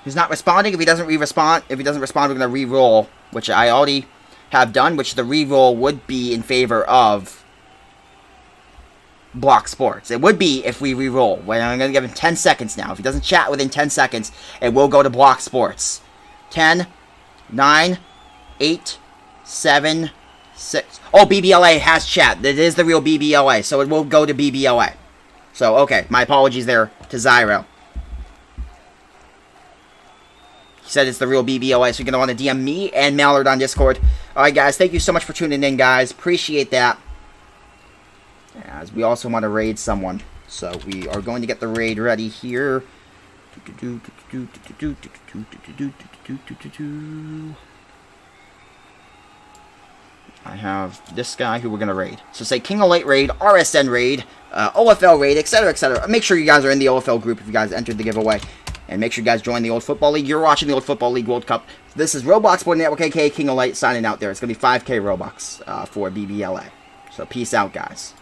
He's not responding. If he doesn't respond, we're going to re-roll, which I already have done, which the re-roll would be in favor of Block Sports. It would be if we re-roll. Well, I'm going to give him 10 seconds now. If he doesn't chat within 10 seconds, it will go to Block Sports. 10, 9, 8, 7, 6. Oh, BBLA has chat. It is the real BBLA, so it will go to BBLA. So, okay. My apologies there to Zyro. He said it's the real BBLA, so you're going to want to DM me and Mallard on Discord. Alright, guys. Thank you so much for tuning in, guys. Appreciate that. As we also want to raid someone. So, we are going to get the raid ready here. I have this guy who we're going to raid. So say King of Light raid, RSN raid, OFL raid, etc., etc. Make sure you guys are in the OFL group if you guys entered the giveaway. And make sure you guys join the Old Football League. You're watching the Old Football League World Cup. This is Roblox Sporting Network, aka King of Light, signing out there. It's going to be 5K Robux for BBLA. So peace out, guys.